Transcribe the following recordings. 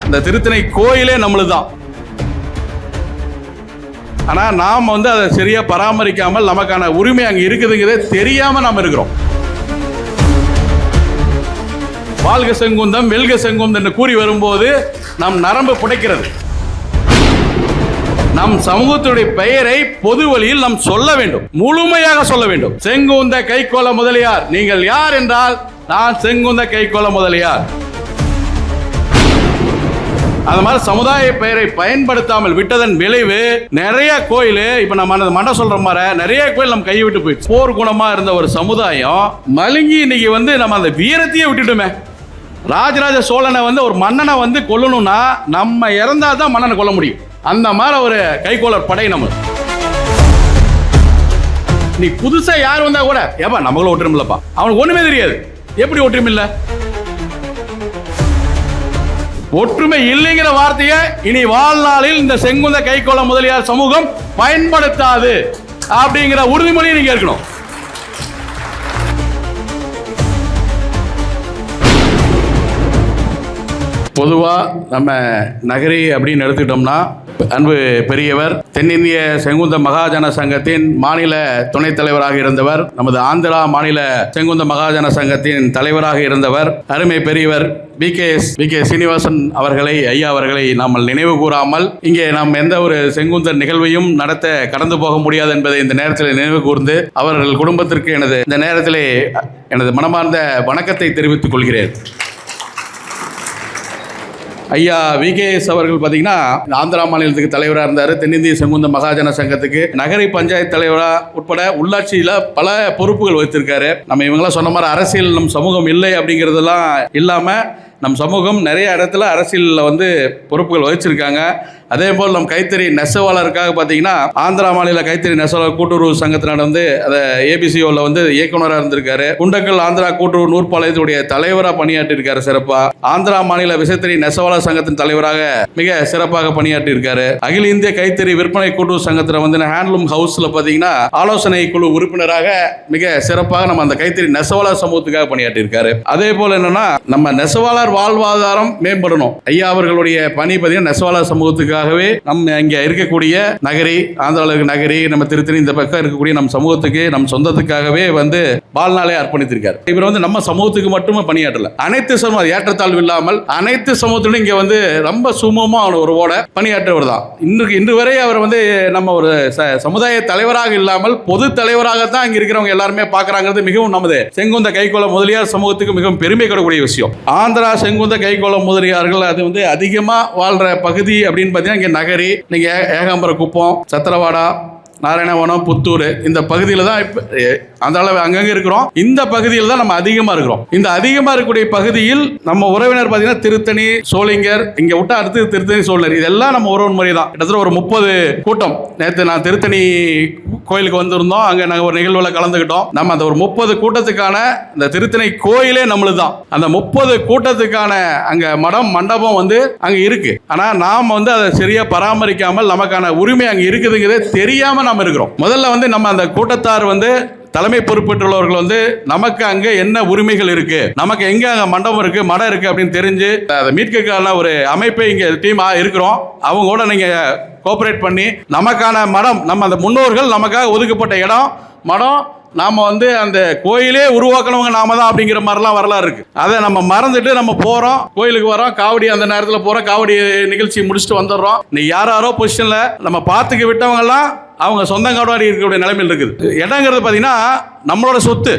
இந்த திருத்தணி கோயிலே நம்மளுதான். ஆனா நாம் அதை சரியா பராமரிக்காமல் நமக்கான உரிமை அங்க இருக்குதுங்கிறதே தெரியாம நாம் இருக்கிறோம். வாழ்க செங்குந்தம் வெல்க செங்குந்தம் என்று கூறி வரும்போது நம் நரம்பு புடைக்கிறது. நம் சமூகத்துடைய பெயரை பொது வழியில் நாம் சொல்ல வேண்டும், முழுமையாக சொல்ல வேண்டும். செங்குந்த கைக்கோள முதலியார், நீங்கள் யார் என்றால் நான் செங்குந்த கைக்கோள முதலியார். அது மாதிரி சமுதாய பெயரை பயன்படுத்தாமல் விட்டதன் விளைவு நிறைய கோயில், இப்ப நம்ம மண்டம் சொல்ற மாதிரி நிறைய கோயில் நம்ம கையை விட்டு போயிடுச்சு. போர் குணமா இருந்த ஒரு சமுதாயம் மழுங்கி இன்னைக்கு நம்ம அந்த வீரத்தையே விட்டுட்டுமே. ராஜராஜ சோழனை ஒரு மன்னனை கொல்லணும்னா நம்ம இறந்தா தான் மன்னனை கொல்ல முடியும். அந்த மாதிரி ஒரு கைகோளர் படை நம்ம. நீ புதுசா யார் வந்தா கூட ஏப்பா நம்மளும் ஒற்றுமில்லப்பா, அவனுக்கு ஒண்ணுமே தெரியாது. எப்படி ஒற்றுமை இல்ல? ஒற்றுமை இல்லைங்கிற வார்த்தையை இனி வாழ்நாளில் இந்த செங்குந்த கைகோள முதலியார் சமூகம் பயன்படுத்தாது அப்படிங்கிற உறுதிமொழியை நீங்க இருக்கணும். பொதுவாக நம்ம நகரி அப்படின்னு எடுத்துக்கிட்டோம்னா, அன்பு பெரியவர் தென்னிந்திய செங்குந்த மகாஜன சங்கத்தின் மாநில துணைத் தலைவராக இருந்தவர், நமது ஆந்திரா மாநில செங்குந்த மகாஜன சங்கத்தின் தலைவராக இருந்தவர் அருமை பெரியவர் வி கே சீனிவாசன் அவர்களை, ஐயா அவர்களை நாம் நினைவு கூறாமல் இங்கே நாம் எந்த ஒரு செங்குந்த நிகழ்வையும் நடத்த கடந்து போக முடியாது என்பதை இந்த நேரத்தில் நினைவு கூர்ந்து அவர்கள் குடும்பத்திற்கு இந்த நேரத்திலே எனது மனமார்ந்த வணக்கத்தை தெரிவித்துக் கொள்கிறேன். ஐயா விகேஎஸ் அவர்கள் பார்த்தீங்கன்னா ஆந்திரா மாநிலத்துக்கு தலைவராக இருந்தார். தென்னிந்திய செங்குந்த மகாஜன சங்கத்துக்கு நகரை பஞ்சாயத்து தலைவராக உட்பட உள்ளாட்சியில் பல பொறுப்புகள் வைத்திருக்காரு. நம்ம இவங்களாம் சொன்ன மாதிரி அரசியல் நம் சமூகம் இல்லை அப்படிங்கிறதெல்லாம் இல்லாமல் நம் சமூகம் நிறைய இடத்துல அரசியலில் பொறுப்புகள் வகிச்சிருக்காங்க. அதே போல் நம் கைத்தறி நெசவாளருக்காக பார்த்தீங்கன்னா ஆந்திரா மாநில கைத்தறி நெசவாளர் கூட்டுறவு சங்கத்தினால அதை ஏபிசிஓவில் இயக்குநராக இருந்திருக்காரு. குண்டக்கல் ஆந்திரா கூட்டுறவு நூற்பாளையத்துடைய தலைவராக பணியாற்றிருக்காரு சிறப்பாக. ஆந்திரா மாநில விசைத்தறி நெசவாளர் சங்கத்தின் தலைவராக மிக சிறப்பாக பணியாற்றிருக்காரு. அகில இந்திய கைத்தறி விற்பனை கூட்டுறவு சங்கத்தில் ஹேண்ட்லூம் ஹவுஸில் பார்த்தீங்கன்னா ஆலோசனை குழு உறுப்பினராக மிக சிறப்பாக நம்ம அந்த கைத்தறி நெசவாளர் சமூகத்துக்காக பணியாற்றிருக்காரு. அதே போல் என்னன்னா நம்ம நெசவாளர் வாழ்வாதாரம் மேம்படணும். ஐயா அவர்களுடைய பணி பார்த்தீங்கன்னா நெசவாளர் சமூகத்துக்காகவே நம்ம இங்கே இருக்கக்கூடிய நகரி, ஆந்திராவுக்கு நகரி, நம்ம திருத்தணி இந்த பக்கம் இருக்கக்கூடிய நம் சமூகத்துக்கு நம் சொந்தத்துக்காகவே வாழ்நாளே அர்ப்பணித்திருக்காரு. இவர் நம்ம சமூகத்துக்கு மட்டுமே பணியாற்றல, அனைத்து சமூகம் ஏற்றத்தாழ்வு இல்லாமல் அனைத்து சமூகத்திலும் இங்கே ரொம்ப சுமூகமாக ஒருவோட பணியாற்றவர் தான். இன்று வரை அவர் நம்ம ஒரு சமுதாய தலைவராக இல்லாமல் பொது தலைவராகத்தான் இங்கே இருக்கிறவங்க எல்லாருமே பார்க்குறாங்கிறது மிகவும் நமது செங்குந்த கைகோள முதலியார் சமூகத்துக்கு மிகவும் பெருமை கொள்ளக்கூடிய விஷயம். ஆந்திரா செங்குந்த கைகோள முதலியார்கள் அது அதிகமாக வாழ்கிற பகுதி அப்படின்னு பார்த்தீங்கன்னா இங்கே நகரி, நீங்கள் ஏகாம்பர குப்பம், சத்திரவாடா, நாராயணவனம், புத்தூர் இந்த பகுதியில் தான் இப்போ அந்த அளவு அங்கங்கே இருக்கிறோம். இந்த பகுதியில் தான் நம்ம அதிகமாக இருக்கிறோம். இந்த அதிகமாக இருக்கக்கூடிய பகுதியில் நம்ம உறவினர் பார்த்தீங்கன்னா திருத்தணி, சோளிங்கர், இங்கே விட்டா அடுத்து திருத்தணி, சோழர், இதெல்லாம் நம்ம உறவு முறை தான். கிட்டத்தட்ட ஒரு 30 கூட்டம். நேற்று நான் திருத்தணி கோயிலுக்கு வந்திருந்தோம், அங்கே நாங்கள் ஒரு நிகழ்வில் கலந்துக்கிட்டோம். நம்ம அந்த ஒரு 30 கூட்டத்துக்கான இந்த திருத்தணி கோயிலே நம்மளுது தான். அந்த 30 கூட்டத்துக்கான அங்கே மடம் மண்டபம் அங்கே இருக்கு. ஆனால் நாம் அதை சரியா பராமரிக்காமல் நமக்கான உரிமை அங்கே இருக்குதுங்கிறதே தெரியாமல் நாம் இருக்கிறோம். முதல்ல நம்ம அந்த கூட்டத்தார் தலைமை பொறுப்பேற்றுள்ளவர்கள் நமக்கு அங்கே என்ன உரிமைகள் இருக்கு, நமக்கு எங்க அங்கே மண்டபம் இருக்கு, மடம் இருக்கு அப்படின்னு தெரிஞ்சு அதை மீட்கிறதுக்கான ஒரு அமைப்பை இங்கே டீம் இருக்கிறோம். அவங்க கூட நீங்க கோஆபரேட் பண்ணி நமக்கான மடம், நம்ம அந்த முன்னோர்கள் நமக்காக ஒதுக்கப்பட்ட இடம் மடம், நாம அந்த கோயிலே உருவாக்கணவங்க நாம தான் அப்படிங்கிற மாதிரிலாம் வரலாறு இருக்கு. அதை நம்ம மறந்துட்டு நம்ம போறோம், கோயிலுக்கு வரோம், காவடி அந்த நேரத்தில் போறோம், காவடி நிகழ்ச்சி முடிச்சுட்டு வந்துடுறோம். நீ யாரோ பொசிஷன்ல நம்ம பார்த்துக்க விட்டவங்க எல்லாம் அவங்க சொந்தம் காவடி இருக்கக்கூடிய நிலைமையில் இருக்குது. இடங்கிறது பார்த்தீங்கன்னா நம்மளோட சொத்து,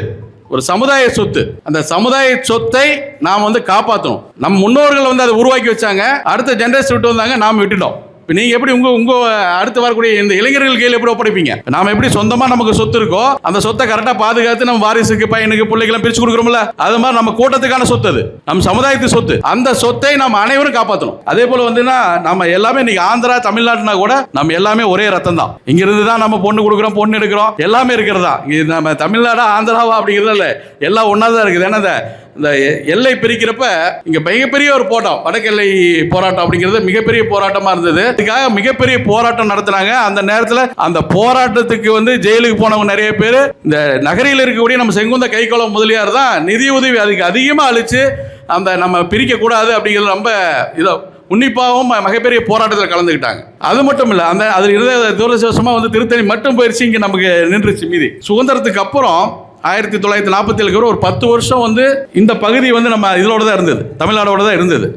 ஒரு சமுதாய சொத்து. அந்த சமுதாய சொத்தை நாம் காப்பாற்றணும். நம்ம முன்னோர்கள் அதை உருவாக்கி வச்சாங்க, அடுத்த ஜெனரேஷன் விட்டு வந்தாங்க, நாம் விட்டுட்டோம். நீங்க எப்படி உங்க அடுத்து வரக்கூடிய இந்த இளைஞர்கள் கையில் எப்படி ஒப்படைப்பீங்க? நாம எப்படி சொந்தமா நமக்கு சொத்து இருக்கோ அந்த சொத்தை கரெக்டா பாதுகாத்து நம்ம வாரிசுக்கு, பையனுக்கு, பிள்ளைகளும் பிரிச்சு கொடுக்குறோம்ல, அது மாதிரி நம்ம கூட்டத்துக்கான சொத்து, அது நம்ம சமுதாயத்து சொத்து. அந்த சொத்தை நம்ம அனைவரும் காப்பாற்றணும். அதே போல நம்ம எல்லாமே இன்னைக்கு ஆந்திரா, தமிழ்நாட்டுனா கூட நம்ம எல்லாமே ஒரே ரத்தம் தான். இங்க இருந்து தான் நம்ம பொண்ணு கொடுக்குறோம், பொண்ணு எடுக்கிறோம், எல்லாமே இருக்கிறதா. இது நம்ம தமிழ்நாடா ஆந்திராவா அப்படிங்கிறது இல்லை, எல்லாம் ஒன்னா தான் இருக்குது. என்னது இந்த எல்லை பிரிக்கிறப்ப இங்க மிகப்பெரிய ஒரு போராட்டம், வடக்கெல்லை போராட்டம் அப்படிங்கிறது மிகப்பெரிய போராட்டமா இருந்தது. இதுக்காக மிகப்பெரிய போராட்டம் நடத்தினாங்க. அந்த நேரத்தில் அந்த போராட்டத்துக்கு ஜெயிலுக்கு போனவங்க நிறைய பேர் இந்த நகரில் இருக்கக்கூடிய நம்ம செங்குந்த கைகோள முதலியார் தான் நிதி உதவி அதுக்கு அதிகமாக அளிச்சு அந்த நம்ம பிரிக்க கூடாது அப்படிங்கிறது ரொம்ப இதோ உன்னிப்பாகவும் மிகப்பெரிய போராட்டத்தில் கலந்துக்கிட்டாங்க. அது மட்டும் இல்லை, அதில் இருந்த துரதிர்ஷ்டவசமாக வந்து திருத்தணி மட்டும் போயிடுச்சு, இங்கே நமக்கு நின்றுச்சு. மீதி சுதந்திரத்துக்கு அப்புறம் 1947 ஒரு 10 வருஷம் வந்து இந்த பகுதி வந்து நம்ம இதோட தான் இருந்தது, தமிழ்நாடோட தான் இருந்தது.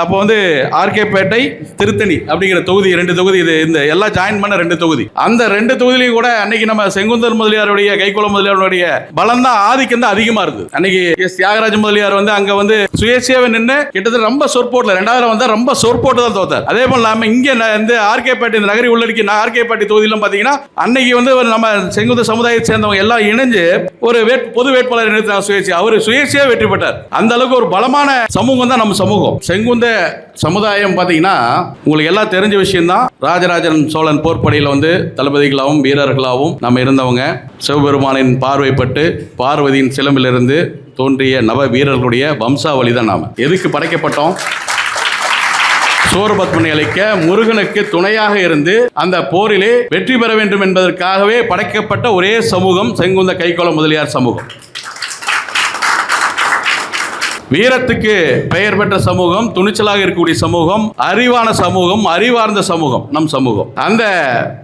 அப்போ வந்து ஆர்கேபேட்டை, திருத்தணி அப்படிங்கிற தொகுதி, 2 தொகுதி, இது இந்த எல்லாம் ஜாயின் பண்ண 2 தொகுதி. அந்த 2 தொகுதியிலையும் கூட அன்னைக்கு நம்ம செங்குந்தர் முதலியாருடைய, கைகோள முதலியாருடைய பலம் தான், ஆதிக்கம் தான் அதிகமா இருந்தது. அன்னைக்கு எஸ் தியாகராஜ முதலியார் வந்து அங்க வந்து சுயேட்சையாவே நின்று கிட்டத்தட்ட ரொம்ப சொற்போட்டில் 2000 வந்து ரொம்ப சொற்போட்டு தான் தோத்தார். அதே போல நம்ம இங்க இந்த ஆர்கேபேட்டை, இந்த நகரி உள்ளடக்கி ஆர்கேபேட்டை தொகுதியிலும் பாத்தீங்கன்னா அன்னைக்கு வந்து நம்ம செங்குந்த சமுதாயத்தை சேர்ந்தவங்க எல்லாம் இணைஞ்சு ஒரு பொது வேட்பாளர் நிறுத்தினார் சுயேட்சை. அவர் சுயேட்சையா வெற்றி பெற்றார். அந்த அளவுக்கு ஒரு பலமான சமூகம் தான் நம்ம சமூகம். செங்குந்த சமுதாயம் பார்த்தீங்கன்னா உங்களுக்கு எல்லாம் தெரிஞ்ச விஷயம் தான். ராஜராஜன் சோழன் போர்ப்படையில் வந்து தளபதிகளாகவும் வீரர்களாகவும் நம்ம இருந்தவங்க. சிவபெருமானின் பார்வைப்பட்டு பார்வதியின் சிலம்பிலிருந்து தோன்றிய நவ வீரர்களுடைய வம்சாவளி தான் நாம். எதுக்கு படைக்கப்பட்டோம்? சூரபத்மனை அளிக்க முருகனுக்கு துணையாக இருந்து அந்த போரிலே வெற்றி பெற வேண்டும் என்பதற்காகவே படைக்கப்பட்ட ஒரே சமூகம் செங்குந்த கைகோள முதலியார் சமூகம். வீரத்துக்கு பெயர் பெற்ற சமூகம், துணிச்சலாக இருக்கக்கூடிய சமூகம், அறிவான சமூகம், அறிவார்ந்த சமூகம் நம் சமூகம். அந்த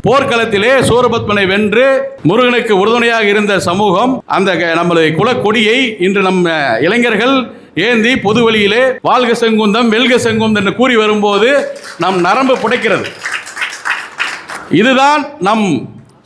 போர்க்களத்திலே சூரபத்மனை வென்று முருகனுக்கு உறுதுணையாக இருந்த சமூகம். அந்த நம்மளுடைய குலக்கொடியை இன்று நம்ம இளைஞர்கள் ஏந்தி பொது வழியிலே வாழ்க செங்குந்தம், வெல்க செங்குந்தம் என்று கூறி வரும்போது நம் நரம்பு புடைக்கிறது. இதுதான் நம்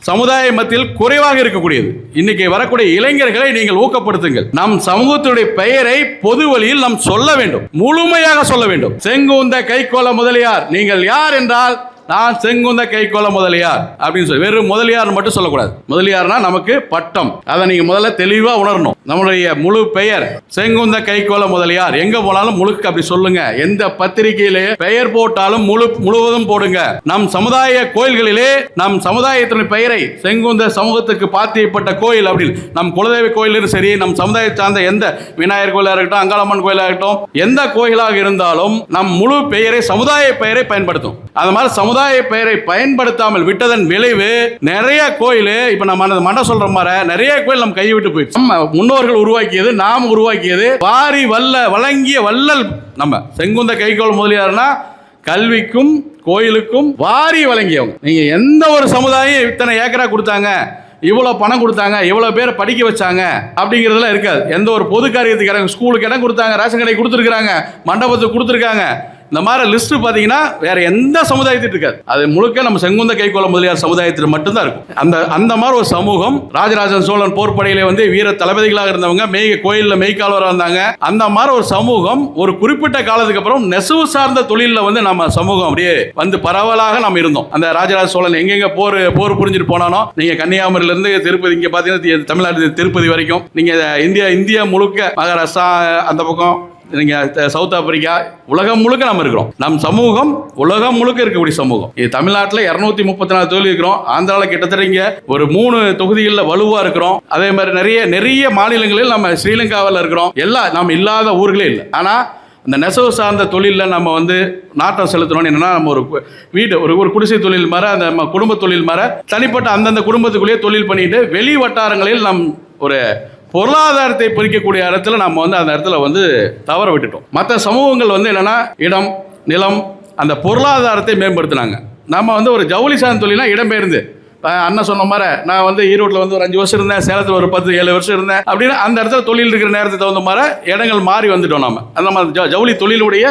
சமுதாய மத்தியில் குறைவாக இருக்கக்கூடியது. இன்னைக்கு வரக்கூடிய இளைஞர்களை நீங்கள் ஊக்கப்படுத்துங்கள். நம் சமூகத்தினுடைய பெயரை பொது வழியில் நாம் சொல்ல வேண்டும், முழுமையாக சொல்ல வேண்டும். செங்குந்த கைகோள முதலியார், நீங்கள் யார் என்றால் நான் செங்குந்த கைகோள முதலியார் அப்படின்னு சொல்லி, வெறும் முதலியார் மட்டும் சொல்லக்கூடாது. முதலியார்னா நமக்கு பட்டம், அதை நீங்க முதல்ல தெளிவா உணரணும். நம்மளுடைய முழு பெயர் செங்குந்த கைகோள முதலியார். எங்க போனாலும் முழுக்க அப்படி சொல்லுங்க. எந்த பத்திரிகையிலே பெயர் போட்டாலும் முழுவதும் போடுங்க. நம் சமுதாய கோயில்களிலே நம் சமுதாயத்தின் பெயரை செங்குந்த சமூகத்துக்கு பாத்தியப்பட்ட கோயில் அப்படின்னு, நம் குலதெய்வ கோயிலும் சரி, நம் சமுதாயத்தை சார்ந்த எந்த விநாயகர் கோயிலாக இருக்கட்டும், அங்காளம்மன் கோயிலாக இருக்கட்டும், எந்த கோயிலாக இருந்தாலும் நம் முழு பெயரை, சமுதாய பெயரை பயன்படுத்தும். அது மாதிரி சமுதாய பெயரை பயன்படுத்தாமல் விட்டதன் விளைவு நிறைய கோயில், இப்ப நம்ம மண்ட சொல்ற மாதிரி நிறைய கோயில் நம்ம கையை விட்டு போயிடுச்சு. முன்னோர்கள் உருவாக்கியது, நாம் உருவாக்கியது, வாரி வழங்கிய வள்ளல் நம்ம செங்குந்த கைகோள முதலியார்னா கல்விக்கும் கோயிலுக்கும் வாரி வழங்கியவங்க. நீங்க எந்த ஒரு சமுதாயம் இத்தனை ஏக்கரா கொடுத்தாங்க, இவ்வளவு பணம் கொடுத்தாங்க, இவ்வளவு பேரை படிக்க வச்சாங்க அப்படிங்கிறதுலாம் இருக்காது. எந்த ஒரு பொது காரியத்துக்கு இடம், ஸ்கூலுக்கு இடம் கொடுத்தாங்க, ரேஷன் கடை கொடுத்துருக்காங்க, மண்டபத்துக்கு கொடுத்துருக்காங்க, இந்த மாதிரி லிஸ்ட் பார்த்தீங்கன்னா வேற எந்த சமுதாயத்திற்கு இருக்காது. அது முழுக்க நம்ம செங்குந்த கைகோள முதலியார் சமுதாயத்தில் மட்டும்தான் இருக்கும். அந்த மாதிரி ஒரு சமூகம். ராஜராஜன் சோழன் போர்ப்படையில வந்து வீர தளபதிகளாக இருந்தவங்க, கோயிலில் மெய்காலவராக இருந்தாங்க. அந்த மாதிரி ஒரு சமூகம் ஒரு குறிப்பிட்ட காலத்துக்கு அப்புறம் நெசவு சார்ந்த தொழிலில் வந்து நம்ம சமூகம் அப்படியே வந்து பரவலாக நம்ம இருந்தோம். அந்த ராஜராஜ சோழன் எங்கெங்க போர் புரிஞ்சுட்டு போனானோ, நீங்க கன்னியாகுமரியில இருந்து திருப்பதி, இங்க பாத்தீங்கன்னா தமிழ்நாடு திருப்பதி வரைக்கும், நீங்க இந்தியா முழுக்க, மகாராஷ்டிரா அந்த பக்கம், நீங்க சவுத் ஆப்பிரிக்கா, உலகம் முழுக்க நம்ம இருக்கிறோம். நம் சமூகம் உலகம் முழுக்க இருக்கக்கூடிய சமூகம். இது தமிழ்நாட்டில் 234 தொகுதி இருக்கிறோம். ஆந்திராவில் கிட்டத்தட்ட இங்க ஒரு 3 தொகுதிகளில் வலுவா இருக்கிறோம். அதே மாதிரி நிறைய மாநிலங்களில் நம்ம ஸ்ரீலங்காவில் இருக்கிறோம். எல்லாம் நம்ம இல்லாத ஊர்களே இல்லை. ஆனா அந்த நெசவு சார்ந்த தொழிலில் நம்ம வந்து நாட்டம் செலுத்தணும்னு என்னன்னா, நம்ம ஒரு வீடு, ஒரு குடிசை தொழில் மாதிரி, அந்த குடும்ப தொழில் மாதிரி தனிப்பட்ட அந்தந்த குடும்பத்துக்குள்ளேயே தொழில் பண்ணிட்டு வெளி வட்டாரங்களில் நம் ஒரு பொருளாதாரத்தை பிரிக்கக்கூடிய இடத்துல நம்ம வந்து அந்த இடத்துல வந்து தவற விட்டுட்டோம். மற்ற சமூகங்கள் வந்து என்னன்னா இடம், நிலம், அந்த பொருளாதாரத்தை மேம்படுத்தினாங்க. நம்ம வந்து ஒரு ஜவுளி சார்ந்த தொழில்னா இடம்பெயர்ந்து, அண்ணன் சொன்ன மாதிரி நான் வந்து ஈரோட்டில் வந்து ஒரு 5 வருஷம் இருந்தேன், சேலத்தில் ஒரு 10-7 வருஷம் இருந்தேன் அப்படின்னு அந்த இடத்துல தொழில் இருக்கிற நேரத்துக்கு தகுந்த மாதிரி இடங்கள் மாறி வந்துட்டோம். நம்ம அந்த மாதிரி ஜவுளி தொழிலுடைய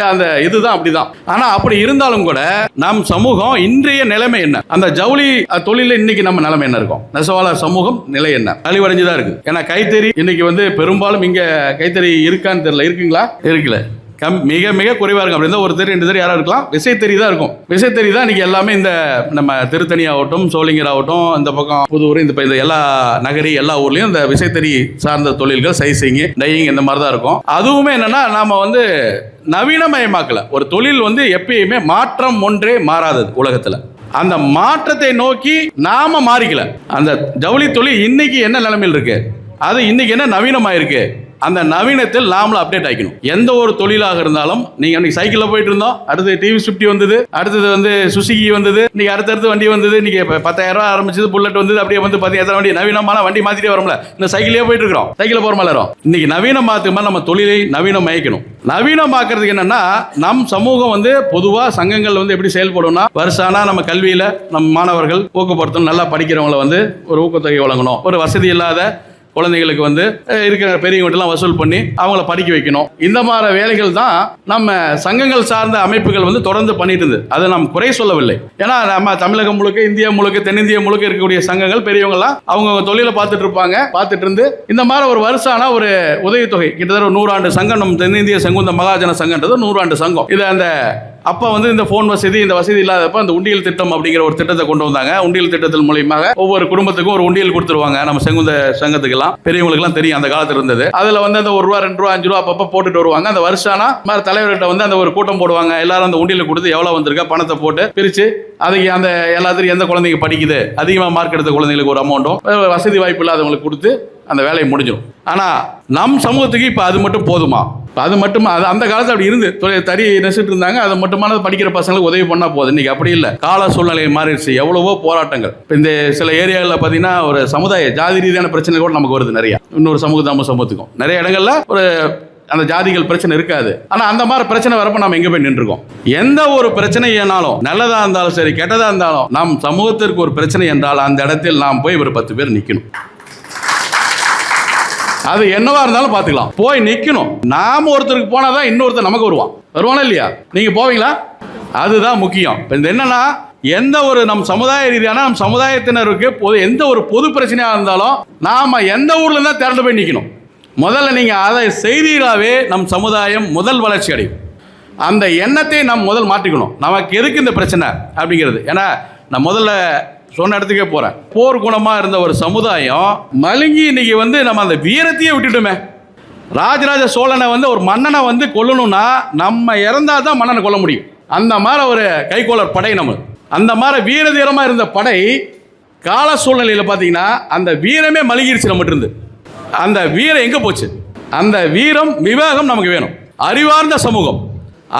அந்த இதுதான் அப்படிதான். ஆனா அப்படி இருந்தாலும் கூட நம் சமூகம் இன்றைய நிலைமை என்ன, அந்த ஜவுளி தொழில இன்னைக்கு நம்ம நிலைமை என்ன இருக்கும், நெசவாளர் சமூகம் நிலை என்ன, அழிவடைஞ்சுதான் இருக்கு. ஏன்னா கைத்தறி இன்னைக்கு வந்து பெரும்பாலும் இங்க கைத்தறி இருக்கான்னு தெரியல, இருக்குங்களா? இருக்குல்ல, மிக மிக குறைவா இருக்கும். அப்படி இருந்தால் ஒரு தெரு 2 தெரு யாராவது இருக்கலாம். விசைத்தறி தான் இருக்கும். விசைத்தறி தான் இன்னைக்கு எல்லாமே இந்த நம்ம திருத்தணி ஆகட்டும், சோளிங்கர் ஆகட்டும், இந்த பக்கம் புதூர், இந்த எல்லா நகரி எல்லா ஊர்லயும் இந்த விசைத்தறி சார்ந்த தொழில்கள், சைசிங், டையிங் இந்த மாதிரி தான் இருக்கும். அதுவுமே என்னன்னா நாம வந்து நவீனமயமாக்கல. ஒரு தொழில் வந்து எப்பயுமே மாற்றம் ஒன்றே மாறாதது உலகத்துல. அந்த மாற்றத்தை நோக்கி நாம மாறிக்கல. அந்த ஜவுளி தொழில் இன்னைக்கு என்ன நிலைமையில் இருக்கு, அது இன்னைக்கு என்ன நவீனமாயிருக்கு, அந்த நவீனத்தில் நாமளும் அப்டேட் ஆகிக்கணும். எந்த ஒரு தொழிலாக இருந்தாலும் நீங்க அன்னைக்கு சைக்கிளில் போயிட்டு இருந்தோம், அடுத்து டிவி50 வந்தது, அடுத்தது வந்து சுசுகி வந்தது, இன்னைக்கு அடுத்தடுத்து வண்டி வந்தது. இன்னைக்கு 10,000 ரூபாய் ஆரம்பிச்சது, புல்லட் வந்தது, அப்படியே வந்து எத்தனை வண்டி நவீனமான வண்டி மாத்திட்டே வரோம்ல. இந்த சைக்கிளே போயிட்டு இருக்கிறோம், சைக்கிள் போற மாதிரி இன்னைக்கு நவீனம் மாத்துக்கு மேல நம்ம தொழிலை நவீனம் மயக்கணும். நவீனமாக்குறதுக்கு என்னன்னா, நம் சமூகம் வந்து பொதுவா சங்கங்கள் வந்து எப்படி செயல்படும்னா, வருஷானா நம்ம கல்வியில நம்ம மாணவர்கள் ஊக்கப்படுத்தணும், நல்லா படிக்கிறவங்களை வந்து ஒரு ஊக்கத்தொகை வழங்கணும், ஒரு வசதி இல்லாத குழந்தைகளுக்கு வந்து இருக்கிற பெரியவங்கள்ட்டலாம் வசூல் பண்ணி அவங்கள படிக்க வைக்கணும். இந்த மாதிரி வேலைகள் தான் நம்ம சங்கங்கள் சார்ந்த அமைப்புகள் வந்து தொடர்ந்து பண்ணிட்டு இருந்தது. அதை நாம் குறை சொல்லவில்லை. ஏன்னா நம்ம தமிழகம் முழுக்க, இந்தியா முழுக்க, தென்னிந்தியா முழுக்க இருக்கக்கூடிய சங்கங்கள் பெரியவங்கலாம் அவங்க தொழிலை பார்த்துட்டு இருப்பாங்க. பார்த்துட்டு இருந்து இந்த மாதிரி ஒரு வருஷான ஒரு உதவித்தொகை, கிட்டத்தட்ட 100 ஆண்டு சங்கம், நம்ம தென்னிந்திய சங்குந்த மகாஜன சங்கம்ன்றது 100 ஆண்டு சங்கம். இது அந்த அப்போ வந்து இந்த ஃபோன் வசதி, இந்த வசதி இல்லாதப்ப அந்த உண்டியல் திட்டம் அப்படிங்கிற ஒரு திட்டத்தை கொண்டு வந்தாங்க. உண்டியல் திட்டத்தின் மூலியமாக ஒவ்வொரு குடும்பத்துக்கும் ஒரு உண்டியல் கொடுத்துருவாங்க. நம்ம செங்குந்த சங்கத்துக்கெல்லாம் பெரியவங்களுக்குலாம் தெரியும், அந்த காலத்தில் இருந்தது. அதில் வந்து அந்த 1 ரூபா 2 ரூபா 5 ரூபா அப்பப்போ போட்டுட்டு வருவாங்க. அந்த வருஷானா மாதிரி தலைவர்கிட்ட வந்து அந்த ஒரு கூட்டம் போடுவாங்க. எல்லாரும் அந்த உண்டியல் கொடுத்து எவ்வளோ வந்திருக்கா பணத்தை போட்டு பிரித்து அதுக்கு அந்த எல்லாத்துக்கும் எந்த குழந்தைங்க படிக்குது, அதிகமாக மார்க் எடுத்த குழந்தைங்களுக்கு ஒரு அமௌண்ட்டும், வசதி வாய்ப்பு இல்லாதவங்களுக்கு கொடுத்து அந்த வேலையை முடிஞ்சிடும். ஆனால் நம் சமூகத்துக்கு இப்போ அது மட்டும் போதுமா? அது மட்டும் அந்த காலத்தில் அப்படி இருந்து தறி நெசிட்டு இருந்தாங்க. அது மட்டுமான படிக்கிற பசங்களுக்கு உதவி பண்ணால் போதும். இன்னைக்கு அப்படி இல்லை, கால சூழ்நிலை மாறிடுச்சு. எவ்வளவோ போராட்டங்கள் இப்போ இந்த சில ஏரியாவில் பார்த்தீங்கன்னா ஒரு சமுதாய ஜாதி ரீதியான பிரச்சனை கூட நமக்கு வருது நிறையா. இன்னொரு சமூகத்துக்கும் நிறைய இடங்கள்ல ஒரு அந்த ஜாதிகள் பிரச்சனை இருக்காது. ஆனால் அந்த மாதிரி பிரச்சனை வரப்போ நம்ம எங்கே போய் நின்றுருக்கோம்? எந்த ஒரு பிரச்சனை ஏனாலும், நல்லதாக இருந்தாலும் சரி கெட்டதாக இருந்தாலும், நம் சமூகத்திற்கு ஒரு பிரச்சனை என்றால் அந்த இடத்தில் நாம் போய் ஒரு 10 பேர் நிற்கணும். அது என்னவா இருந்தாலும் பார்த்துக்கலாம், போய் நிற்கணும். நாம ஒருத்தருக்கு போனாதான் இன்னொருத்தர் நமக்கு வருவானா இல்லையா? நீங்க போவீங்களா? அதுதான் முக்கியம். இந்த என்னன்னா, எந்த ஒரு நம் சமுதாய ரீதியான நம் சமுதாயத்தினருக்கு எந்த ஒரு பொது பிரச்சனையா இருந்தாலும் நாம எந்த ஊர்ல இருந்தா திரண்டு போய் நிற்கணும். முதல்ல நீங்க அதை செய்தீராவே நம் சமுதாயம் முதல் வளர்ச்சி அடையும். அந்த எண்ணத்தை நாம் முதல் மாற்றிக்கணும். நமக்கு எதுக்கு இந்த பிரச்சனை அப்படிங்கிறது. ஏன்னா நான் முதல்ல சொன்ன இடத்துக்கே போறேன். போர் குணமா இருந்த ஒரு சமுதாயம் மழுங்கி இன்னைக்கு வந்து நம்ம அந்த வீரத்தையே விட்டுட்டோமே. ராஜராஜ சோழனை வந்து ஒரு மன்னனை வந்து கொல்லணும்னா நம்ம இறந்தா தான் மன்னனை கொல்ல முடியும். அந்த மாதிரி ஒரு கைகோளர் படை நம்ம. அந்த மாதிரி வீர தீரமா இருந்த படை கால சூழ்நிலையில் பார்த்தீங்கன்னா அந்த வீரமே மழுகிருச்சு நம்மகிட்ட இருந்து. அந்த வீரம் எங்கே போச்சு? அந்த வீரம் விவேகம் நமக்கு வேணும். அறிவார்ந்த சமூகம்,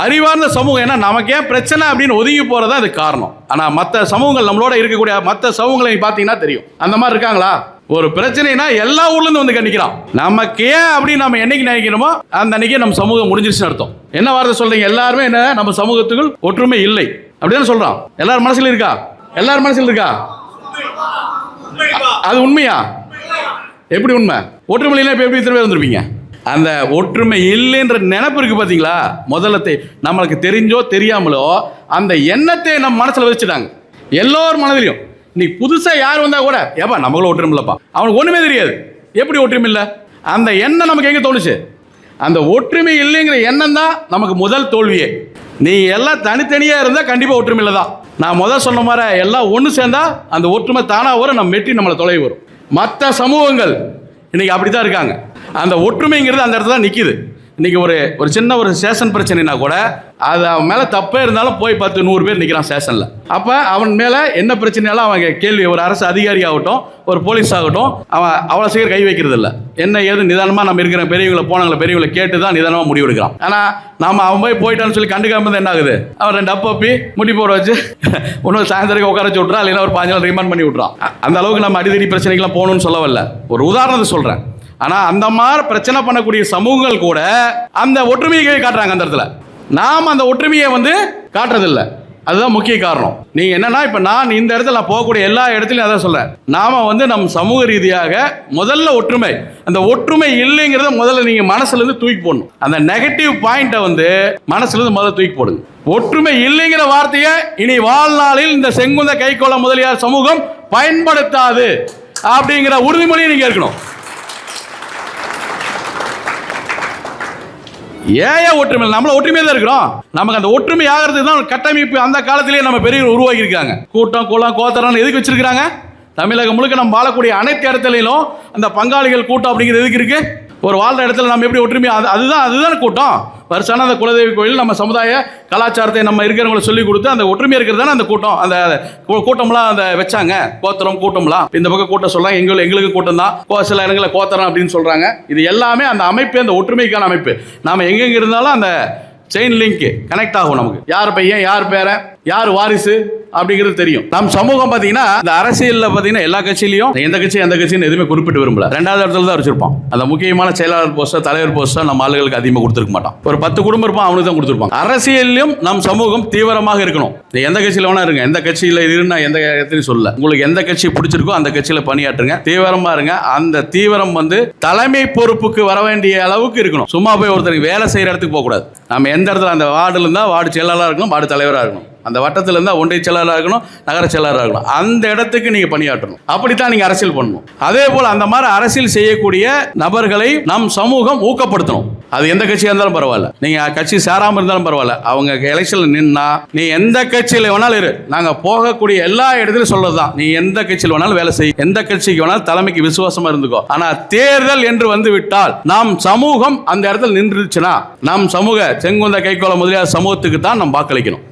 அறிவார்ந்த சமூகம். ஏன்னா நமக்கு ஏன் பிரச்சனை அப்படின்னு ஒதுங்கி போகிறதா அது காரணம். ஆனால் மற்ற சமூகங்கள், நம்மளோட இருக்கக்கூடிய மற்ற சமூகங்களை பார்த்தீங்கன்னா தெரியும். அந்த மாதிரி இருக்காங்களா? ஒரு பிரச்சனைனா எல்லா ஊர்லேருந்து வந்து கண்டிக்கிறான். நமக்கு ஏன் அப்படின்னு நம்ம என்னைக்கு நினைக்கிறோமோ அந்த அன்னைக்கு நம்ம சமூகம் முடிஞ்சிருச்சுன்னு அர்த்தம். என்ன வார்த்தை சொல்றீங்க? எல்லாருமே என்ன, நம்ம சமூகத்துக்குள் ஒற்றுமை இல்லை அப்படின்னு சொல்றான். எல்லாரும் மனசில் இருக்கா? எல்லாரும் மனசில் இருக்கா? அது உண்மையா? எப்படி உண்மை? ஒற்றுமை இல்லை, இப்போ எப்படி திரும்ப வந்திருப்பீங்க? அந்த ஒற்றுமை இல்லைன்ற நினைப்பு இருக்கு பார்த்தீங்களா? முதல்ல நம்மளுக்கு தெரிஞ்சோ தெரியாமலோ அந்த எண்ணத்தை நம்ம மனசில் வச்சுட்டாங்க. எல்லோரும் மனதிலையும். இன்னைக்கு புதுசாக யார் வந்தா கூட ஏப்பா நம்மளும் ஒற்றுமை இல்லைப்பா, அவனுக்கு ஒன்றுமே தெரியாது. எப்படி ஒற்றுமை இல்லை? அந்த எண்ணம் நமக்கு எங்கே தோணுச்சு? அந்த ஒற்றுமை இல்லைங்கிற எண்ணம் தான் நமக்கு முதல் தோல்வியே. நீ எல்லாம் தனித்தனியாக இருந்தால் கண்டிப்பாக ஒற்றுமை இல்லை தான். நான் முதல் சொன்ன மாதிரி எல்லாம் ஒன்று சேர்ந்தா அந்த ஒற்றுமை தானாக வரும், நம்ம வெற்றி நம்மளை தொலைவு வரும். மற்ற சமூகங்கள் இன்னைக்கு அப்படி தான் இருக்காங்க. அந்த ஒற்றுமைங்கிறது அந்த இடத்துல தான் நிற்கிது. இன்றைக்கி ஒரு சின்ன ஒரு ஸ்டேஷன் பிரச்சனைனா கூட அது அவன் மேலே தப்பே இருந்தாலும் போய் 10-100 பேர் நிற்கிறான் ஸ்டேஷனில். அப்போ அவன் மேலே என்ன பிரச்சனையாலும் அவங்க கேள்வி, ஒரு அரசு அதிகாரி ஆகட்டும், ஒரு போலீஸ் ஆகட்டும், அவன் அவ்வளோ சீக்கிரம் கை வைக்கிறது இல்லை. என்ன ஏது நிதானமாக நம்ம இருக்கிற பெரியவங்களை கேட்டு தான் நிதானமாக முடிவு எடுக்கிறான். ஆனால் நாம் அவன் போயிட்டான்னு சொல்லி கண்டுக்காம தான் என்ன ஆகுது? அவன் 2 அப்பப்பி முடி போட வச்சு ஒன்று சாயந்தரம் உட்கார வச்சு விட்றான், இல்லைன்னா ஒரு 5 நாள் ரிமாண்ட் பண்ணி விட்றான். அந்த அளவுக்கு நம்ம அடிதடி பிரச்சனைகள்லாம் போகணும்னு சொல்லவில்லை, ஒரு உதாரணத்தை சொல்கிறேன். ஆனால் அந்த மாதிரி பிரச்சனை பண்ணக்கூடிய சமூகங்கள் கூட அந்த ஒற்றுமையை காட்டுறாங்க. அந்த இடத்துல நாம் அந்த ஒற்றுமையை வந்து காட்டுறதில்லை. அதுதான் முக்கிய காரணம். நீங்கள் என்னன்னா, இப்போ நான் இந்த இடத்துல நான் போகக்கூடிய எல்லா இடத்துலையும் அதான் சொல்கிறேன். நாம் வந்து நம் சமூக ரீதியாக முதல்ல ஒற்றுமை, அந்த ஒற்றுமை இல்லைங்கிறத முதல்ல நீங்கள் மனசுலேருந்து தூக்கி போடணும். அந்த நெகட்டிவ் பாயிண்ட்டை வந்து மனசுலேருந்து முதல்ல தூக்கி போடுங்க. ஒற்றுமை இல்லைங்கிற வார்த்தையை இனி வாழ்நாளில் இந்த செங்குந்த கைகோள முதலியார் சமூகம் பயன்படுத்தாது அப்படிங்கிற உறுதிமொழியை நீங்கள் இருக்கணும். ஏன் ஒற்றுமை? நம்மள ஒற்றுமையாக தான் இருக்கிறோம். நமக்கு அந்த ஒற்றுமை ஆகிறதுக்கு தான் கட்டமைப்பு அந்த காலத்திலேயே நம்ம பெரியவர் உருவாக்கி இருக்காங்க. கூட்டம் குளம் கோத்தரம் எதுக்கு வச்சிருக்காங்க? தமிழகம் முழுக்க நம்ம வாழக்கூடிய அனைத்து இடத்துலையும் அந்த பங்காளிகள் கூட்டம் அப்படிங்கிறது எதுக்கு இருக்கு? ஒரு வாழ்ற இடத்துல நம்ம எப்படி ஒற்றுமை, அதுதான் கூட்டம். வருஷான அந்த குலதெய்வ கோயில் நம்ம சமுதாய கலாச்சாரத்தை நம்ம இருக்கிறவங்களை சொல்லி கொடுத்து அந்த ஒற்றுமை இருக்கிறது தானே அந்த கூட்டம். அந்த கூட்டம்லாம் அந்த வச்சாங்க, கோத்திரம் கூட்டம்லாம். இந்த பக்கம் கூட்டம் சொல்லலாம், எங்களுக்கு கூட்டம் தான், சில இடங்களில் கோத்திரம் அப்படின்னு சொல்றாங்க. இது எல்லாமே அந்த அமைப்பு, அந்த ஒற்றுமைக்கான அமைப்பு. நாம எங்கெங்க இருந்தாலும் அந்த செயின் லிங்க் கனெக்ட் ஆகும். நமக்கு யார் பையன், யார் பேர, யார் வாரிசு அப்படிங்கிறது தெரியும். நம் சமூகம் பாத்தீங்கன்னா இந்த அரசியல்ல பாத்தீங்கன்னா எல்லா கட்சியிலையும் எந்த கட்சின்னு எதுவுமே குறிப்பிட்டு விரும்பல. 2வது இடத்துல தான் வச்சிருப்பான். அந்த முக்கியமான செயலாளர் போஸ்ட், தலைவர் போஸ்ட் நம்ம ஆளுகளுக்கு அதிகமாக கொடுத்துருக்க மாட்டான். ஒரு 10 குடும்பம் இருப்பான், அவனுக்கு தான் கொடுத்துருப்பாங்க. அரசியலிலும் நம் சமூகம் தீவிரமாக இருக்கணும். எந்த கட்சியில வேணா இருங்க, எந்த கட்சியில இருந்தா எந்த இடத்துலையும் சொல்ல, உங்களுக்கு எந்த கட்சி பிடிச்சிருக்கோ அந்த கட்சியில பணியாற்றுங்க, தீவிரமா இருங்க. அந்த தீவிரம் தலைமை பொறுப்புக்கு வர வேண்டிய அளவுக்கு இருக்கணும். சும்மா போய் ஒருத்தருக்கு வேலை செய்யற இடத்துக்கு போக கூடாது. நம்ம எந்த இடத்துல அந்த வார்டுல இருந்தா வார்டு செயலாளராக இருக்கணும், வார்டு தலைவராக இருக்கணும். அந்த வட்டத்தில் இருந்தால் ஒன்றிய செயலாளராக இருக்கணும், நகர செயலாளராக இருக்கணும். அந்த இடத்துக்கு நீங்கள் பணியாற்றணும். அப்படித்தான் நீங்கள் அரசியல் பண்ணணும். அதே போல் அந்த மாதிரி அரசியல் செய்யக்கூடிய நபர்களை நம் சமூகம் ஊக்கப்படுத்தணும். அது எந்த கட்சியாக இருந்தாலும் பரவாயில்ல, நீங்கள் கட்சி சேராமல் இருந்தாலும் பரவாயில்ல. அவங்க எலெக்ஷனில் நின்னா நீ எந்த கட்சியில் வேணாலும் இரு, நாங்கள் போகக்கூடிய எல்லா இடத்துலையும் சொல்றது தான், நீ எந்த கட்சியில் வேணாலும் வேலை செய், எந்த கட்சிக்கு வேணாலும் தலைமைக்கு விசுவாசமாக இருந்துக்கோ. ஆனால் தேர்தல் என்று வந்து விட்டால் நாம் சமூகம் அந்த இடத்துல நின்றுச்சுன்னா நம் சமூக செங்குந்த கைகோள முதலியார் சமூகத்துக்கு தான் நம்ம வாக்களிக்கணும்.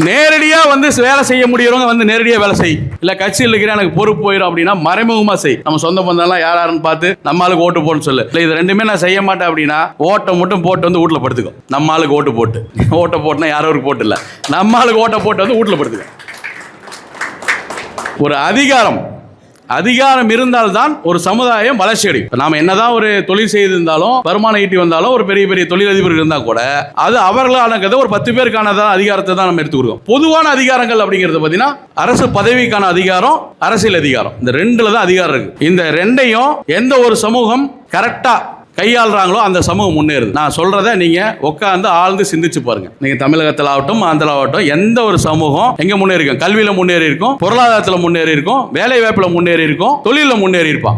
நேரடியாக வேலை செய்ய முடியறவங்க நேரடியாக வேலை செய். இல்லை கட்சியில் இருக்கிற எனக்கு பொறுப்பு போயிடும் அப்படின்னா மறைமுகமாக செய். நம்ம சொந்த பந்தம்லாம் யாருன்னு பார்த்து நம்ம ஆளுக்கு ஓட்டு போட்டு சொல்லு. இல்லை இது ரெண்டுமே நான் செய்ய மாட்டேன் அப்படின்னா ஓட்டை மட்டும் போட்டு வீட்டில் படுத்துக்கோ. நம்ம ஆளுக்கு ஓட்டு போட்டு, ஓட்டை போட்டுனா யாரோருக்கு போட்டு இல்லை, நம்ம ஆளுக்கு ஓட்டை போட்டு வீட்டில் படுத்துக்கோ. ஒரு அதிகாரம் இருந்தால்தான் ஒரு சமுதாயம் வளர்ச்சி அடையும். நாம என்னதான் ஒரு தொழில் செய்திருந்தாலும், வருமானம் ஈட்டி வந்தாலும், ஒரு பெரிய தொழிலதிபர்கள் இருந்தா கூட அது அவர்களானது ஒரு 10 பேருக்கானதான் அதிகாரத்தை தான் நம்ம எடுத்துக்கிறோம். பொதுவான அதிகாரங்கள் அப்படிங்கிறது பார்த்தீங்கன்னா அரசு பதவிக்கான அதிகாரம், அரசியல் அதிகாரம், இந்த 2ல தான் அதிகாரம் இருக்கு. இந்த 2ஐயும் எந்த ஒரு சமூகம் கரெக்டா கையாளுறாங்களோ அந்த சமூகம் முன்னேறுது. நான் சொல்றதை நீங்க உட்காந்து ஆழ்ந்து சிந்திச்சு பாருங்க. நீங்க தமிழகத்தில் ஆகட்டும், ஆந்திரா ஆகட்டும், எந்த ஒரு சமூகம் எங்க முன்னேறி இருக்கும்? கல்வியில முன்னேறி இருக்கும், பொருளாதாரத்துல முன்னேறி இருக்கும், வேலை வாய்ப்புல முன்னேறி இருக்கும், தொழில முன்னேறி இருப்பான்.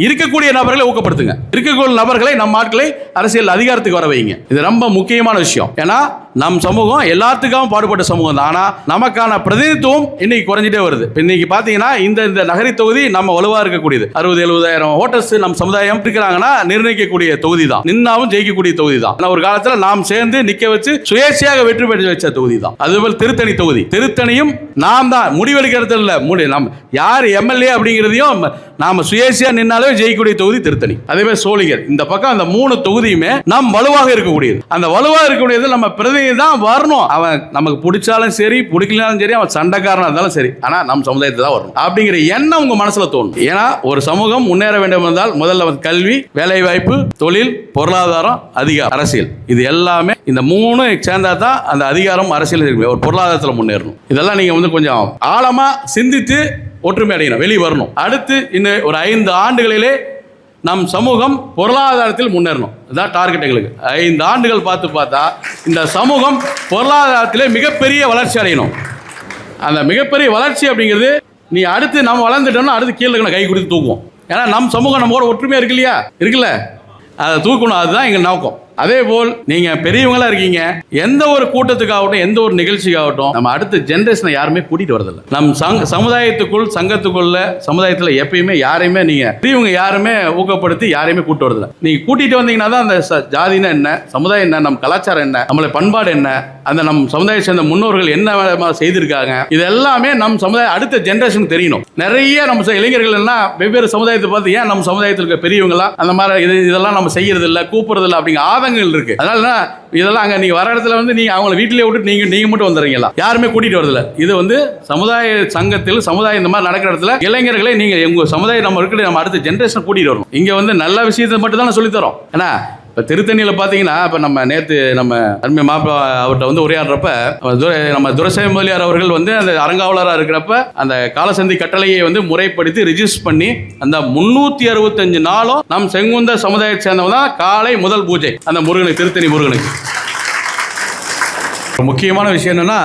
இருக்கக்கூடிய நபர்களை ஊக்கப்படுத்துங்க. இருக்கக்கூடிய நபர்களை நம் ஆட்களை அரசியல் அதிகாரத்துக்கு வர வைங்க. இது ரொம்ப முக்கியமான விஷயம். ஏன்னா நம் சமூகம் எல்லாத்துக்காகவும் பாடுபட்ட சமூகம் தான். ஆனால் நமக்கான பிரதிநிதித்துவம் இன்னைக்கு குறைஞ்சிட்டே வருது. இன்னைக்கு பார்த்தீங்கன்னா இந்த நகரி தொகுதி நம்ம வலுவாக இருக்கக்கூடியது. 60-70,000 ஓட்டர்ஸ் நம் சமுதாயம் இருக்கிறாங்கன்னா நிர்ணயிக்கக்கூடிய தொகுதி தான், நின்னாவும் ஜெயிக்கக்கூடிய தொகுதி தான். ஆனால் ஒரு காலத்தில் நாம் சேர்ந்து நிற்க வச்சு சுயேட்சையாக வெற்றி பெற்று வச்ச தொகுதி தான். அதுபோல் திருத்தணி தொகுதி, திருத்தணியும் நாம் தான் முடிவெடுக்கிறது இல்லை. நம்ம யார் எம்எல்ஏ அப்படிங்கிறதையும் நாம சுயேட்சையா நின்னாலே ஜெயிக்கக்கூடிய தொகுதி திருத்தணி. அதே மாதிரி சோளிகர், இந்த பக்கம் அந்த 3 தொகுதியுமே நாம் வலுவாக இருக்கக்கூடியது. அந்த வலுவாக இருக்கக்கூடியது நம்ம பிரதிநிதி தான் வரணும். அவன் நமக்கு பிடிச்சாலும் சரி, பிடிக்கலாலும் சரி, அவன் சண்டைக்காரனா இருந்தாலும் சரி, ஆனா நம்ம சமுதாயத்தை தான் வரணும் அப்படிங்கிற எண்ணம் உங்க மனசுல தோணும். ஏன்னா ஒரு சமூகம் முன்னேற வேண்டும் என்றால் முதல்ல கல்வி, வேலை வாய்ப்பு, தொழில், பொருளாதாரம், அதிகாரம், அரசியல், இது எல்லாமே இந்த 3 சேர்ந்தா தான் அந்த அதிகாரம் அரசியல் இருக்கு. ஒரு பொருளாதாரத்தில் முன்னேறணும். இதெல்லாம் நீங்க கொஞ்சம் ஆழமா சிந்தித்து ஒற்றுமை அடையணும், வெளியே வரணும். அடுத்து இன்னும் ஒரு 5 ஆண்டுகளிலே நம் சமூகம் பொருளாதாரத்தில் முன்னேறணும். இதுதான் டார்கெட் எங்களுக்கு. 5 ஆண்டுகள் பார்த்தா இந்த சமூகம் பொருளாதாரத்திலே மிகப்பெரிய வளர்ச்சி அடையணும். அந்த மிகப்பெரிய வளர்ச்சி அப்படிங்கிறது நீ அடுத்து நம்ம வளர்ந்துட்டோம்னா அடுத்து கீழே இருக்கணும், கை கொடுத்து தூக்குவோம். ஏன்னா நம் சமூகம் நம்மளோட ஒற்றுமையாக இருக்கு இல்லையா, இருக்குல்ல, அதை தூக்கணும். அதுதான் எங்கள் நோக்கம். அதே போல் நீங்க பெரியவங்களா இருக்கீங்க, எந்த ஒரு கூட்டத்துக்காகட்டும், எந்த ஒரு நிகழ்ச்சிக்காகட்டும், நம்ம அடுத்த ஜெனரேஷனை யாருமே கூட்டிட்டு வரதில்லை. நம் சமுதாயத்துக்குள், சங்கத்துக்குள்ள, சமுதாயத்தில் எப்பயுமே யாரையுமே நீங்க பெரியவங்க யாருமே ஊக்கப்படுத்தி யாரையுமே கூட்டு வரதில்லை. நீங்க கூட்டிட்டு வந்தீங்கன்னா தான் அந்த ஜாதினா என்ன, சமுதாயம் என்ன, நம் கலாச்சாரம் என்ன, நம்மளை பண்பாடு என்ன, அந்த நம் சமுதாயம் சேர்ந்த முன்னோர்கள் என்ன செய்திருக்காங்க, இது எல்லாமே நம் சமுதாயம் அடுத்த ஜெனரேஷனுக்கு தெரியணும். நிறைய நம்ம இளைஞர்கள் எல்லாம் வெவ்வேறு சமுதாயத்தை பார்த்து ஏன் நம்ம சமுதாயத்தில் இருக்க பெரியவங்களா அந்த மாதிரி இதெல்லாம் நம்ம செய்யறது இல்லை, கூப்பிடுறது இல்லை அப்படிங்கிற ஆதங்கங்கள் இருக்கு. அதனால இதெல்லாம் அங்க நீங்க வர இடத்துல நீங்க அவங்களை வீட்டிலே விட்டு நீங்க மட்டும் வந்துடுறீங்களா, யாருமே கூட்டிட்டு வரதில்லை. இது சமுதாய சங்கத்தில் சமுதாயம் இந்த மாதிரி நடக்கிற இடத்துல இளைஞர்களை நீங்க உங்க சமுதாயம் நம்ம இருக்கிற நம்ம அடுத்த ஜெனரேஷன் கூட்டிட்டு வரணும். இங்க நல்ல விஷயத்தை மட்டும் தான் சொல்லி தரோம். ஏன்னா இப்போ திருத்தணியில் பார்த்தீங்கன்னா, இப்போ நம்ம நேற்று நம்ம அருமை மாப்பிள்ளை அவர்கிட்ட உரையாடுறப்ப நம்ம துரைசாமி முதலியார் அவர்கள் அந்த அரங்காவலராக இருக்கிறப்ப அந்த காலசந்தி கட்டளையை முறைப்படுத்தி ரிஜிஸ்டர் பண்ணி அந்த 365 நாளும் நம் செங்குந்த சமுதாயத்தை சேர்ந்தவங்க தான் காலை முதல் பூஜை அந்த முருகனுக்கு, திருத்தணி முருகனுக்கு. முக்கியமான விஷயம் என்னன்னா,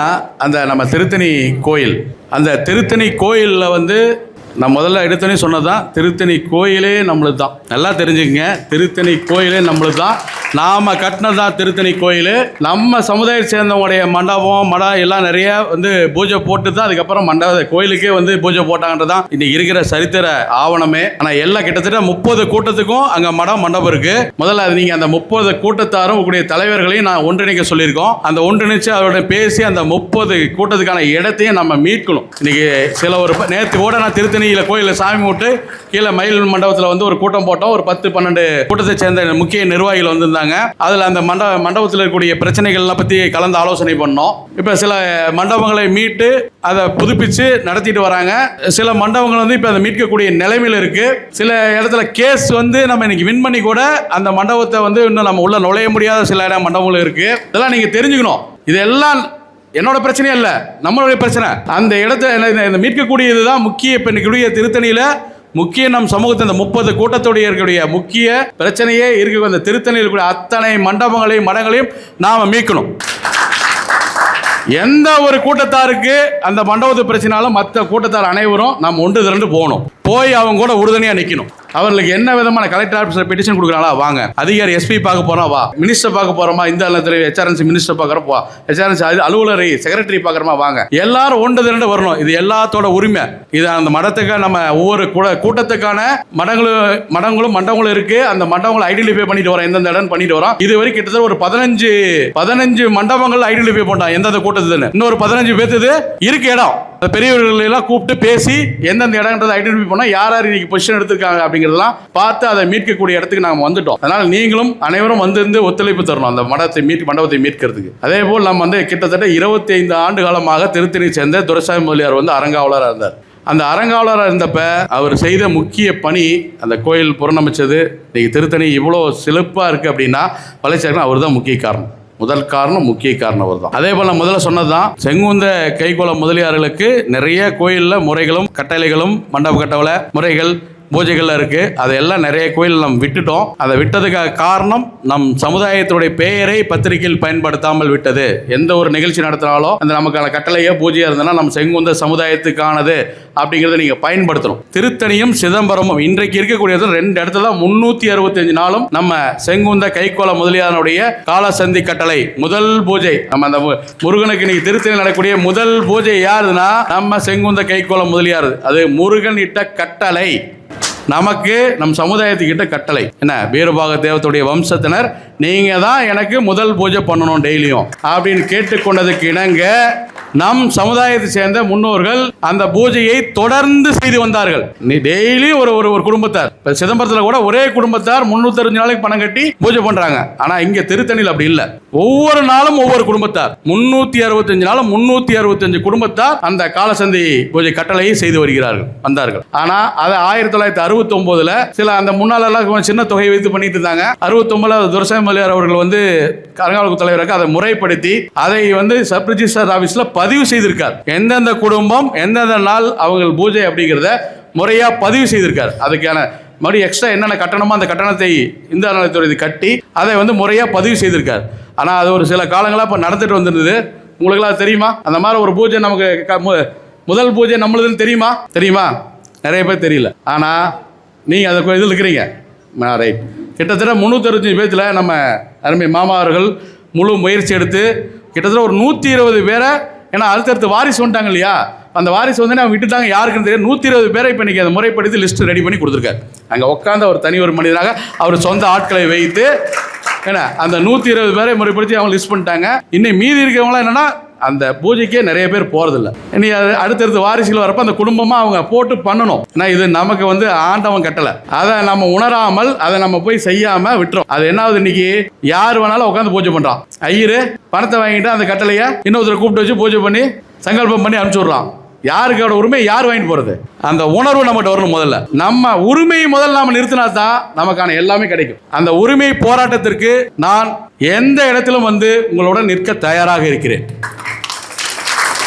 அந்த நம்ம திருத்தணி கோயில், அந்த திருத்தணி கோயிலில் நான் முதல்ல எடுத்தோன்னே சொன்னதான், திருத்தணி கோயிலே நம்மளுக்கு தான். நல்லா தெரிஞ்சுக்கங்க, திருத்தணி கோயிலே நம்மளுக்கு தான். நாம் கட்டினதான் திருத்தணி கோயில். நம்ம சமுதாயத்தை சேர்ந்தவங்களுடைய மண்டபம் எல்லாம் நிறைய பூஜை போட்டு தான் அதுக்கப்புறம் கோயிலுக்கே பூஜை போட்டாங்கன்றதான் இன்னைக்கு இருக்கிற சரித்திர ஆவணமே. ஆனால் எல்லாம் கிட்டத்தட்ட 30 கூட்டத்துக்கும் அங்கே மண்டபம் இருக்கு. முதல்ல அது நீங்கள் அந்த 30 கூட்டத்தாரும் உங்களுடைய தலைவர்களையும் நான் ஒன்றிணைக்க சொல்லியிருக்கோம். அந்த ஒன்றிணைச்சு அவரோட பேசி அந்த 30 கூட்டத்துக்கான இடத்தையும் நம்ம மீட்கணும். இன்னைக்கு சில நேற்று கூட நான் திருத்தணியில் கோயிலில் சாமி விட்டு கீழே மயில் மண்டபத்தில் ஒரு கூட்டம் போட்டோம். ஒரு 10-12 கூட்டத்தை சேர்ந்த முக்கிய நிர்வாகிகள் வந்திருந்தாங்க. அதில் அந்த மண்டபத்தில் இருக்கக்கூடிய பிரச்சனைகள்லாம் பற்றி கலந்து ஆலோசனை பண்ணோம். இப்போ சில மண்டபங்களை மீட்டு அதை புதுப்பிச்சு நடத்திட்டு வராங்க. சில மண்டபங்கள் இப்போ அதை மீட்கக்கூடிய நிலைமையில் இருக்கு. சில இடத்துல கேஸ் நம்ம இன்னைக்கு வின் பண்ணி கூட அந்த மண்டபத்தை இன்னும் நம்ம உள்ள நுழைய முடியாத சில மண்டபங்கள் இருக்கு. இதெல்லாம் நீங்க தெரிஞ்சுக்கணும். இதெல்லாம் என்னோட பிரச்சனையே இல்லை, நம்மளுடைய பிரச்சனை. அந்த இடத்த மீட்கக்கூடியதுதான் முக்கிய. இப்போ இன்னைக்கு திருத்தணியில் முக்கிய நம் சமூகத்தை அந்த 30 கூட்டத்தோடைய இருக்கக்கூடிய முக்கிய பிரச்சனையே இருக்க அந்த திருத்தணியில் இருக்கக்கூடிய அத்தனை மண்டபங்களையும் மடங்களையும் நாம மீட்கணும். எந்த ஒரு கூட்டத்தாருக்கு அந்த மண்டபத்து பிரச்சனாலும் மற்ற கூட்டத்தார் அனைவரும் நாம் ஒன்று திரண்டு போகணும். போய் அவங்க கூட உறுதுணையாக நிற்கணும். அவர்களுக்கு என்ன விதமான கலெக்டர் ஆஃபீஸில் பெட்டிஷன் கொடுக்குறாங்களா, வாங்க. அதிகாரி எஸ்பி பார்க்க போகிறோம், வா. மினிஸ்டர் பார்க்க போகிறோமா, இந்த ஹெச்ஆர்என்சி மினிஸ்டர் பார்க்குறப்போ, ஹெச்ஆர்என்சி அலுவலரை செக்ரட்டரி பார்க்குறோமா, வாங்க. எல்லாரும் ஒன்று திரண்டு வரணும். இது எல்லாத்தோட உரிமை. இது அந்த மடத்துக்கு நம்ம ஒவ்வொரு கூட்டத்துக்கான மண்டபங்களும் இருக்கு. அந்த மண்டபங்களை ஐடென்டிஃபை பண்ணிட்டு வரோம், எந்தெந்த இடம் பண்ணிட்டு வரோம். இது வரைக்கும் கிட்டத்தட்ட ஒரு 15 மண்டபங்கள் ஐடென்டிஃபை பண்ணோம் எந்தெந்த கூட்டத்துன்னு. இன்னொரு 15 பேர்த்து இருக்கு இடம். பெரியவர்கள் எல்லாம் கூப்பிட்டு பேசி எந்தெந்த இடம்ன்றதை ஐடென்டிஃபை பண்ணோம். யார் இன்னைக்கு பொசிஷன் எடுத்திருக்காங்க அப்படிங்கிறதெல்லாம் பார்த்து அதை மீட்கக்கூடிய இடத்துக்கு நாங்கள் வந்துட்டோம். அதனால் நீங்களும் அனைவரும் ஒத்துழைப்பு தரணும் அந்த மண்டபத்தை மீட்கிறதுக்கு. அதே போல் நம்ம கிட்டத்தட்ட 25 ஆண்டு காலமாக திருத்தணியை சேர்ந்த துரைசாமி முதலியார் அரங்காவலராக இருந்தார். அந்த அரங்காவலராக இருந்தப்ப அவர் செய்த முக்கிய பணி அந்த கோயில் புறணமைச்சது. இன்னைக்கு திருத்தணி இவ்வளோ சிறப்பாக இருக்குது அப்படின்னா வளர்ச்சியாக அவர் தான் முக்கிய காரணம். முக்கிய காரணம் அவர் தான். அதே போல முதல்ல சொன்னதுதான், செங்குந்த கைகோள முதலியார்களுக்கு நிறைய கோயிலில் முறைகளும் கட்டளைகளும் மண்டப கட்டளை முறைகள் பூஜைகள்லாம் இருக்கு. அதையெல்லாம் நிறைய கோயில் நம்ம விட்டுட்டோம். அதை விட்டதுக்காக காரணம் நம் சமுதாயத்துடைய பெயரை பத்திரிகையில் பயன்படுத்தாமல் விட்டது. எந்த ஒரு நிகழ்ச்சி நடத்தினாலும் அந்த நமக்கான கட்டளையோ பூஜையாக இருந்ததுன்னா நம்ம செங்குந்த சமுதாயத்துக்கானது அப்படிங்கிறத நீங்கள் பயன்படுத்தணும். திருத்தணியும் சிதம்பரமும் இன்றைக்கு இருக்கக்கூடியது 2 இடத்துல 365 நாளும் நம்ம செங்குந்த கைகோள முதலியாருடைய காலசந்தி கட்டளை முதல் பூஜை. நம்ம அந்த முருகனுக்கு இன்னைக்கு திருத்தணி நடக்கக்கூடிய முதல் பூஜை யாருன்னா நம்ம செங்குந்த கைகோள முதலியார். அது முருகன் இட்ட கட்டளை, நமக்கு நம் சமுதாயத்துக்கிட்ட கட்டளை. என்ன, வீரபாக தேவத்துடைய வம்சத்தினர் நீங்க தான் எனக்கு முதல் பூஜை பண்ணணும் டெய்லியும் அப்படின்னு கேட்டுக்கொண்டதுக்கு இணங்க நம் சமுதாயத்தை சேர்ந்த முன்னோர்கள் அந்த பூஜையை தொடர்ந்து செய்து வந்தார்கள். நீ டெய்லி ஒரு குடும்பத்தார், சிதம்பரத்தில் கூட ஒரே குடும்பத்தார் 365 நாளைக்கு பணம் கட்டி பூஜை பண்றாங்க. ஆனா இங்க திருத்தணியில் அப்படி இல்லை. ஒவ்வொரு நாளும் ஒவ்வொரு குடும்பத்தார், 365 நாளும் 365 குடும்பத்தார் அந்த காலசந்தி பூஜை கட்டளையை செய்து வந்தார்கள். ஆனா அதை 1969 சில அந்த முன்னாள் எல்லாம் சின்ன தொகையை வைத்து பண்ணிட்டு இருந்தாங்க. 69 துரைசாமி முதலியார் அவர்கள் அரங்காவலர் தலைவராக அதை முறைப்படுத்தி அதை சப் ரிஜிஸ்டர் ஆபீஸ்ல பதிவு செய்திருக்கார். எந்தெந்த குடும்பம் எந்தெந்த நாள் அவங்க பூஜை அப்படிங்கிறத முறையா பதிவு செய்திருக்கார். அதுக்கான மறுபடியும் எக்ஸ்ட்ரா என்னென்ன கட்டணமோ அந்த கட்டணத்தை இந்து அறநிலையத்துறை கட்டி அதை பதிவு பதிவு செய்திருக்கார். ஆனால் அது ஒரு சில காலங்களாக இப்போ நடந்துட்டு வந்திருந்தது. உங்களுக்கெல்லாம் தெரியுமா? அந்த மாதிரி ஒரு பூஜை நமக்கு முதல் பூஜை நம்மளுதுன்னு தெரியுமா? நிறைய பேர் தெரியல. ஆனால் நீங்கள் அதை இதில் இருக்கிறீங்க. ரைட். கிட்டத்தட்ட 365 பேர்த்தில் நம்ம அருமை மாமா அவர்கள் முழு முயற்சி எடுத்து கிட்டத்தட்ட ஒரு 120 பேரை, ஏன்னா அடுத்தடுத்து வாரிசு வந்துட்டாங்க இல்லையா, அந்த வாரிசு அவங்க விட்டுட்டாங்க, யாருக்குன்னு தெரியும். 120 பேரை இப்போ இன்றைக்கி அந்த முறைப்படுத்தி லிஸ்ட்டு ரெடி பண்ணி கொடுத்துருக்காரு. அங்கே உட்காந்து ஒரு தனி ஒரு மனிதனாக அவர் சொந்த ஆட்களை வைத்து ஏன்னா அந்த 120 பேரை முறைப்படுத்தி அவங்க லிஸ்ட் பண்ணிட்டாங்க. இன்னும் மீதி இருக்கிறவங்களாம் என்னென்னா அந்த பூஜைக்கே நிறைய பேர் போகிறதில்ல. இனி அடுத்தடுத்து வாரிசுகள் வரப்போ அந்த குடும்பமாக அவங்க போட்டு பண்ணணும். ஏன்னா இது நமக்கு ஆண்டவன் கட்டளை. அதை நம்ம உணராமல் அதை நம்ம போய் செய்யாமல் விட்டுறோம். அது என்னாவது, இன்னைக்கு யார் வேணாலும் உட்காந்து பூஜை பண்ணுறான். ஐயரு பணத்தை வாங்கிட்டு அந்த கட்டளையை இன்னொருத்தரை கூப்பிட்டு வச்சு பூஜை பண்ணி சங்கல்பம் பண்ணி அனுப்பிச்சி விட்றான். யாருக்கோட உரிமை யார் வாங்கிட்டு போகிறது? அந்த உணர்வு நம்மகிட்ட வரணும். முதல்ல நம்ம உரிமையை முதல்ல நாம நிறுத்தினா தான் நமக்கான எல்லாமே கிடைக்கும். அந்த உரிமை போராட்டத்திற்கு நான் எந்த இடத்திலும் உங்களுடன் நிற்க தயாராக இருக்கிறேன்.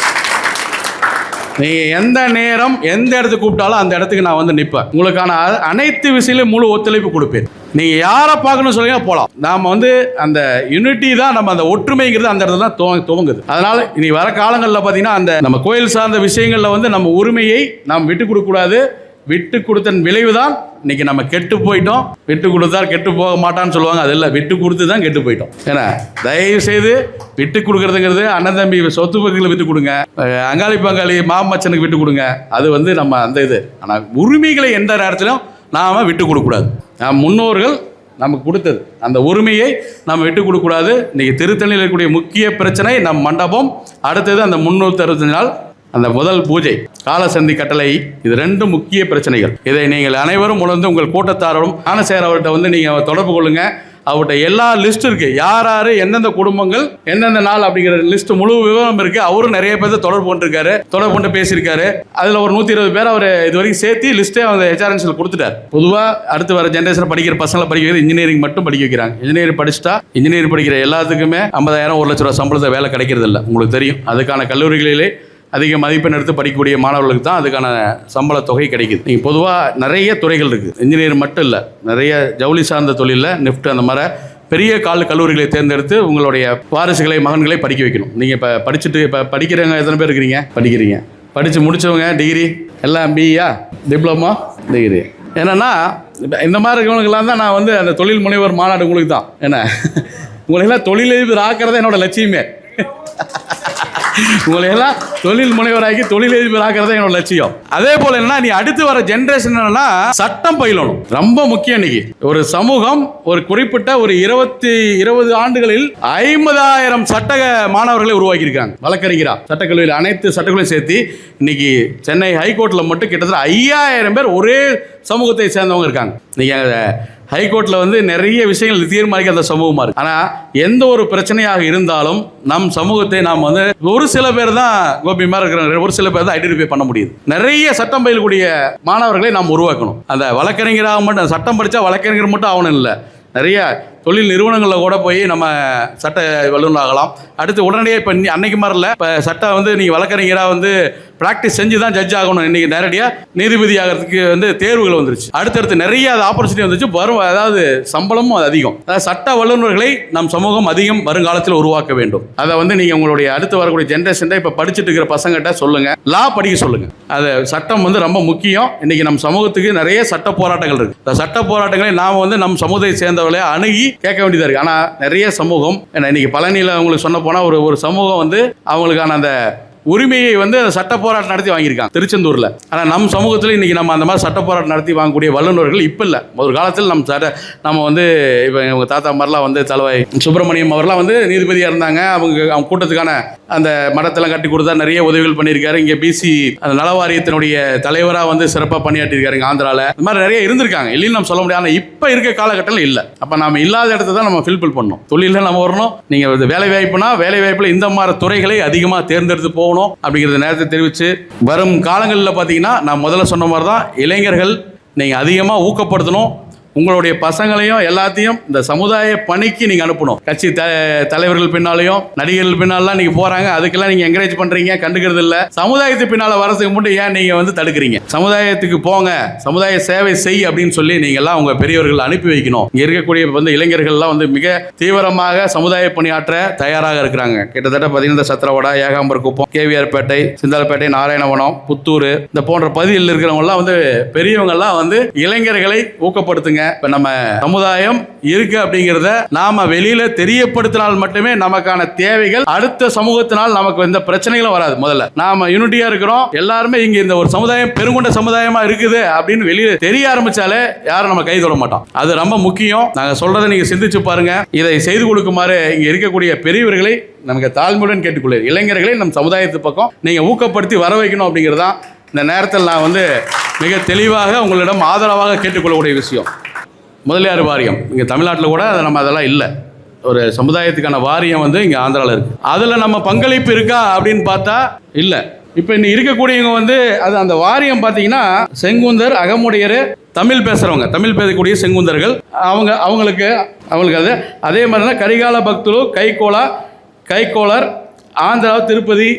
நீங்க எந்த நேரம் எந்த இடத்துக்கு கூப்பிட்டாலும் அந்த இடத்துக்கு நான் நிற்பேன். உங்களுக்கான அனைத்து விஷயத்திலும் முழு ஒத்துழைப்பு கொடுப்பேன். நீங்கள் யாரை பார்க்கணும்னு சொல்லுங்க போகலாம். நாம் வந்து அந்த யூனிட்டி தான், நம்ம அந்த ஒற்றுமைங்கிறது அந்த இடத்துல தான் துவங்குது. அதனால் இனி வர காலங்களில் பார்த்தீங்கன்னா அந்த நம்ம கோயில் சார்ந்த விஷயங்களில் வந்து நம்ம உரிமையை நாம் விட்டு கொடுக்கக்கூடாது. விட்டு கொடுத்தன் விளைவு தான் இன்னைக்கு நம்ம கெட்டு போயிட்டோம். விட்டு கொடுத்தா கெட்டு போக மாட்டான்னு சொல்லுவாங்க, அது இல்லை, விட்டு கொடுத்து தான் கெட்டு போயிட்டோம். ஏன்னா தயவு செய்து விட்டு கொடுக்கறதுங்கிறது அண்ணன் தம்பி சொத்து பகுதியில் விட்டு கொடுங்க, அங்காளி பங்காளி மாமச்சனுக்கு விட்டு கொடுங்க, அது வந்து நம்ம அந்த இது. ஆனால் உரிமைகளை எந்த நேரத்திலும் நாம் விட்டு கொடுக்கக்கூடாது. நம் முன்னோர்கள் நமக்கு கொடுத்தது அந்த உரிமையை நம்ம விட்டு கொடுக்கக்கூடாது. இன்றைக்கி திருத்தணியில் இருக்கக்கூடிய முக்கிய பிரச்சனை நம் மண்டபம், அடுத்தது அந்த 365 நாள் அந்த முதல் பூஜை, காலசந்தி கட்டளை, இது 2 முக்கிய பிரச்சனைகள். இதை நீங்கள் அனைவரும் உணர்ந்து உங்கள் கூட்டத்தாரோடும் ஞானசேகர் அவர்கிட்ட வந்து நீங்கள் தொடர்பு கொள்ளுங்க. அவர்கிட்ட எல்லா லிஸ்ட் இருக்குது, யார் யார் எந்தெந்த குடும்பங்கள் எந்தெந்த நாள் அப்படிங்கிற லிஸ்ட் முழு விவரம் இருக்குது. அவரும் நிறைய பேர் தொடர்பு கொண்டிருக்காரு, தொடர்பு கொண்டு பேசியிருக்காரு. அதில் ஒரு 120 பேர் அவர் இது வரைக்கும் சேர்த்து லிஸ்ட்டே அவங்க ஹெச்ஆர்என்சியில் கொடுத்துட்டார். பொதுவாக அடுத்து வர ஜென்ரேஷன் படிக்கிற பசங்களை படிக்க வைக்கிறது இன்ஜினியரிங் மட்டும் படிக்க வைக்கிறாங்க. இன்ஜினியரிங் படிச்சுட்டா இன்ஜினியரிங் படிக்கிற எல்லாத்துக்குமே 50,000 1 லட்ச ரூபா சம்பளத்தை வேலை கிடைக்கிறது இல்லை, உங்களுக்கு தெரியும். அதுக்கான கல்லூரிகளிலே அதிக மதிப்பெண் எடுத்து படிக்கக்கூடிய மாணவர்களுக்கு தான் அதுக்கான சம்பள தொகை கிடைக்குது. நீங்கள் பொதுவாக நிறைய துறைகள் இருக்குது, இன்ஜினியர் மட்டும் இல்லை, நிறைய ஜவுளி சார்ந்த தொழிலில் நிஃப்ட் அந்த மாதிரி பெரிய கல்லூரிகளை தேர்ந்தெடுத்து உங்களுடைய வாரிசுகளை மகன்களை படிக்க வைக்கணும். நீங்கள் இப்போ படிச்சுட்டு இப்போ படிக்கிறவங்க எத்தனை பேர் படிக்கிறீங்க? படித்து முடித்தவங்க டிகிரி எல்லாம் பிஇயா, டிப்ளமா, டிகிரி. என்னென்னா இந்த மாதிரி இருக்கவங்களுக்கெல்லாம் தான் நான் வந்து அந்த தொழில் முனைவர் மாநாடு உங்களுக்கு தான். ஏன்னா உங்களுக்கெல்லாம் தொழிலதிபர் ஆக்கிறதா என்னோட லட்சியமே. உங்களையெல்லாம் தொழில் முனைவராக்கி தொழிலதிபர் ஆக்கிறதா என்னோட லட்சியம். அதே போல என்னன்னா நீ அடுத்து வர ஜென்ரேஷன் என்னன்னா சட்டம் பயிலணும், ரொம்ப முக்கியம். இன்னைக்கு ஒரு சமூகம் ஒரு குறிப்பிட்ட ஒரு 20 ஆண்டுகளில் 50,000 சட்ட மாணவர்களை உருவாக்கி இருக்காங்க. வழக்கறிஞரா சட்டக்கல்லூரியில் அனைத்து சட்டங்களையும் சேர்த்து இன்னைக்கு சென்னை ஹைகோர்ட்ல மட்டும் கிட்டத்தட்ட 5,000 பேர் ஒரே சமூகத்தை சேர்ந்தவங்க இருக்காங்க. நீங்க ஹைகோர்ட்டில் வந்து நிறைய விஷயங்கள் தீர்மானிக்க அந்த சமூகமாக இருக்குது. ஆனால் எந்த ஒரு பிரச்சனையாக இருந்தாலும் நம் சமூகத்தை நாம் வந்து ஒரு சில பேர் தான் கோபி மாதிரி இருக்கிறாங்க, ஒரு சில பேர் தான் ஐடென்டிஃபை பண்ண முடியுது. நிறைய சட்டம் பயிலக்கூடிய மாணவர்களை நாம் உருவாக்கணும். அந்த வழக்கறிஞராக மட்டும் சட்டம் படித்தா வழக்கறிஞர் மட்டும் ஆகணும் இல்லை, நிறைய தொழில் நிறுவனங்களில் கூட போய் நம்ம சட்ட வல்லுநர் ஆகலாம். அடுத்து உடனடியாக இப்போ அன்னைக்கு மாதிரி இல்லை, இப்போ சட்டம் வந்து நீங்கள் வழக்கறிஞராக வந்து ப்ராக்டிஸ் செஞ்சு தான் ஜட்ஜ் ஆகணும். இன்றைக்கி நேரடியாக நீதிபதி ஆகிறதுக்கு வந்து தேர்வுகள் வந்துருச்சு, அடுத்தடுத்து நிறைய அது ஆப்பர்ச்சுனிட்டி வந்துச்சு, வரும். அதாவது சம்பளமும் அது அதிகம். அதாவது சட்ட வல்லுநர்களை நம் சமூகம் அதிகம் வருங்காலத்தில் உருவாக்க வேண்டும். அதை வந்து நீங்கள் உங்களுடைய அடுத்து வரக்கூடிய ஜென்ரேஷன் இப்போ படிச்சுட்டு இருக்கிற பசங்கிட்ட சொல்லுங்கள், லா படிக்க சொல்லுங்கள். அது சட்டம் வந்து ரொம்ப முக்கியம். இன்றைக்கி நம் சமூகத்துக்கு நிறைய சட்ட போராட்டங்கள் இருக்குது. அந்த சட்ட போராட்டங்களை நாம் வந்து நம் சமூகத்தை சேர்ந்தவர்களை அணுகி கேட்க வேண்டியதாக இருக்குது. ஆனால் நிறைய சமூகம் இன்னைக்கு பழனியில் உங்களுக்கு சொன்ன போனால் ஒரு சமூகம் வந்து அவங்களுக்கான அந்த உரிமையை வந்து சட்ட போராட்டம் நடத்தி வாங்கியிருக்காங்க திருச்செந்தூரில். ஆனால் நம் சமூகத்தில் இன்றைக்கி நம்ம அந்த மாதிரி சட்ட போராட்டம் நடத்தி வாங்கக்கூடிய வல்லுநர்கள் இப்போ இல்லை. ஒரு காலத்தில் நம்ம வந்து இப்போ அவங்க தாத்தா மாதிரிலாம் வந்து தலைவாய் சுப்பிரமணியம் அவர்லாம் வந்து நீதிபதியாக இருந்தாங்க. அவங்க கூட்டத்துக்கான அந்த மடத்தெல்லாம் கட்டி கொடுத்தா நிறைய உதவிகள் பண்ணியிருக்காரு. இங்கே பிசி அந்த நலவாரியத்தினுடைய தலைவராக வந்து சிறப்பாக பணியாற்றிருக்காரு இங்கே ஆந்திராவில். இந்த மாதிரி நிறைய இருந்திருக்காங்க, இல்லைன்னு நம்ம சொல்ல முடியாது. ஆனால் இப்போ இருக்க காலகட்டத்தில் இல்லை. அப்போ நம்ம இல்லாத இடத்த தான் நம்ம ஃபில்பில் பண்ணணும். தொழிலில் நம்ம வரணும். நீங்கள் வேலை வாய்ப்புனா வேலை வாய்ப்பில் இந்த மாதிரி துறைகளை அதிகமாக தேர்ந்தெடுத்து போகணும் அப்படிங்கிறத நேரத்தை தெரிவித்து வரும் காலங்களில் பார்த்தீங்கன்னா நான் முதல்ல சொன்ன மாதிரி தான் இளைஞர்கள் நீங்கள் அதிகமாக ஊக்கப்படுத்தணும். உங்களுடைய பசங்களையும் எல்லாத்தையும் இந்த சமுதாய பணிக்கு நீங்கள் அனுப்பணும். கட்சி தலைவர்கள் பின்னாலையும் நடிகர்கள் பின்னாலாம் நீங்கள் போகிறாங்க, அதுக்கெல்லாம் நீங்கள் என்கரேஜ் பண்ணுறீங்க, கண்டுக்கிறது இல்லை. சமுதாயத்துக்கு பின்னால் வரதுக்கு முன்னாடி ஏன் நீங்கள் வந்து தடுக்கிறீங்க? சமுதாயத்துக்கு போங்க, சமுதாய சேவை செய் அப்படின்னு சொல்லி நீங்கள்லாம் உங்கள் பெரியவர்கள் அனுப்பி வைக்கணும். இங்கே இருக்கக்கூடிய வந்து இளைஞர்கள்லாம் வந்து மிக தீவிரமாக சமுதாய பணியாற்ற தயாராக இருக்கிறாங்க. கிட்டத்தட்ட பார்த்தீங்கன்னா சத்திரவடா, ஏகாம்பர் குப்பம், கேவிஆர்பேட்டை, சிந்தாலப்பேட்டை, நாராயணவனம், புத்தூர் இந்த போன்ற பகுதிகளில் இருக்கிறவங்கலாம் வந்து பெரியவங்கள்லாம் வந்து இளைஞர்களை ஊக்கப்படுத்துங்க. இப்ப நம்ம சமுதாயம் இருக்கு அப்படிங்கிறத நாம வெளியில தெரியப்படுத்தினால் மட்டுமே நமக்கான தேவைகள் அடுத்த சமூகத்தினால் நமக்கு எந்த பிரச்சனைகளும் வராது. முதல்ல நாம யூனிட்டியா இருக்கிறோம், எல்லாருமே இங்க இந்த ஒரு சமுதாயம் பெருங்கொண்ட சமுதாயமா இருக்குது அப்படின்னு வெளியில தெரிய ஆரம்பிச்சாலே யாரும் நம்ம கை தொட மாட்டோம். அது ரொம்ப முக்கியம். நாங்க சொல்றதை நீங்க சிந்திச்சு பாருங்க. இதை செய்து கொடுக்குமாறு இங்க இருக்கக்கூடிய பெரியவர்களை நமக்கு தாழ்மையுடன் கேட்டுக்கொள்ள, இளைஞர்களை நம் சமுதாயத்து பக்கம் நீங்க ஊக்கப்படுத்தி வர வைக்கணும் அப்படிங்கிறதா இந்த நேரத்தில் நான் வந்து மிக தெளிவாக உங்களிடம் ஆதரவாக கேட்டுக்கொள்ளக்கூடிய விஷயம். முதலியார் வாரியம் இங்கே தமிழ்நாட்டில் கூட நம்ம அதெல்லாம் இல்லை. ஒரு சமுதாயத்துக்கான வாரியம் வந்து இங்கே ஆந்திராவில் இருக்குது. அதில் நம்ம பங்களிப்பு இருக்கா அப்படின்னு பார்த்தா இல்லை. இப்போ இன்னும் இருக்கக்கூடியவங்க வந்து அது அந்த வாரியம் பார்த்தீங்கன்னா செங்குந்தர், அகமுடையர், தமிழ் பேசுகிறவங்க, தமிழ் பேசக்கூடிய செங்குந்தர்கள், அவங்களுக்கு அது அதே மாதிரி தான் கரிகால பக்துலு, கைகோளர், ஆந்திரா, திருப்பதி,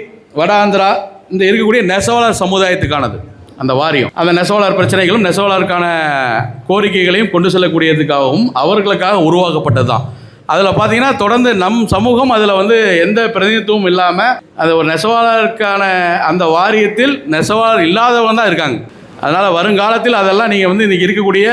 வட ஆந்திரா இந்த இருக்கக்கூடிய நெசவாளர் சமுதாயத்துக்கானது. அந்த வாரியம். அந்த நெசவாளர் பிரச்சனைகளும் நெசவாளருக்கான கோரிக்கைகளையும் கொண்டு செல்லக்கூடியதுக்காகவும் அவர்களுக்காக உருவாக்கப்பட்டது தான். அதில் பார்த்தீங்கன்னா தொடர்ந்து நம் சமூகம் அதில் வந்து எந்த பிரதிநிதித்துவம் இல்லாமல் அது ஒரு நெசவாளருக்கான அந்த வாரியத்தில் நெசவாளர் இல்லாதவங்க தான் இருக்காங்க. அதனால் வருங்காலத்தில் அதெல்லாம் நீங்கள் வந்து இன்றைக்கி இருக்கக்கூடிய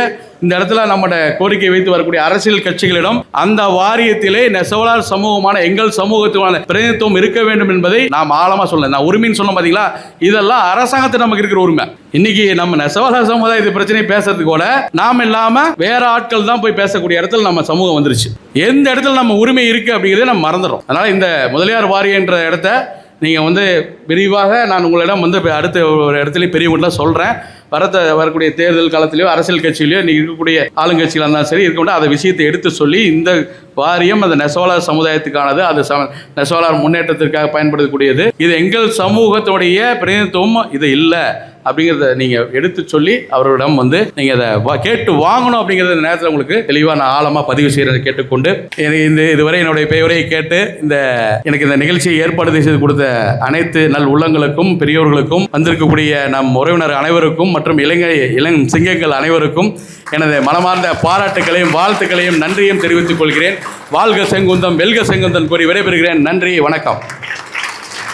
இந்த இடத்துல நம்மளோட கோரிக்கை வைத்து வரக்கூடிய அரசியல் கட்சிகளிடம் அந்த வாரியத்திலே நெசவாளர் சமூகமான எங்கள் சமூகத்துக்கான பிரதிநிதித்துவம் இருக்க வேண்டும் என்பதை நாம் ஆழமாக சொல்ல. நான் உரிமைன்னு சொன்ன பார்த்தீங்களா, இதெல்லாம் அரசாங்கத்துக்கு நமக்கு இருக்கிற உரிமை. இன்னைக்கு நம்ம நெசவாளர் சமுதாய இது பிரச்சனையை பேசுறதுக்கு கூட நாம் இல்லாமல் வேற ஆட்கள் தான் போய் பேசக்கூடிய இடத்துல நம்ம சமூகம் வந்துருச்சு. எந்த இடத்துல நம்ம உரிமை இருக்குது அப்படிங்கிறத நம்ம மறந்துடும். அதனால் இந்த முதலியார் வாரியன்ற இடத்த நீங்கள் வந்து விரிவாக நான் உங்களிடம் வந்து அடுத்த ஒரு இடத்துலையும் பெரியவங்களாம் சொல்கிறேன். வரக்கூடிய தேர்தல் காலத்திலையோ அரசியல் கட்சியிலையோ இன்றைக்கி இருக்கக்கூடிய ஆளுங்கட்சிகளாக இருந்தாலும் சரி இருக்கக்கூடிய அந்த விஷயத்தை எடுத்து சொல்லி இந்த வாரியம் அந்த நெசவாளர் சமுதாயத்துக்கானது, அது நெசவாளர் முன்னேற்றத்திற்காக பயன்படுத்தக்கூடியது, இது எங்கள் சமூகத்துடைய பிரதிநிதித்துவம் இது இல்லை அப்படிங்கிறத நீங்கள் எடுத்து சொல்லி அவர்களிடம் வந்து நீங்கள் அதை கேட்டு வாங்கணும் அப்படிங்கிறத இந்த நேரத்தில் உங்களுக்கு தெளிவாக நான் ஆழமாக பதிவு செய்கிறத கேட்டுக்கொண்டு இதுவரை என்னுடைய பெயரையை கேட்டு எனக்கு இந்த நிகழ்ச்சியை ஏற்பாடு செய்து கொடுத்த அனைத்து நல் உள்ளங்களுக்கும் பெரியோர்களுக்கும் வந்திருக்கக்கூடிய நம் உறவினர் அனைவருக்கும் மற்றும் இளம் சிங்கங்கள் அனைவருக்கும் எனது மனமார்ந்த பாராட்டுகளையும் வாழ்த்துக்களையும் நன்றியும் தெரிவித்துக் கொள்கிறேன். வாழ்க செங்குந்தம், வெல்க செங்குந்தன் கூறி விடைபெறுகிறேன். நன்றி, வணக்கம்.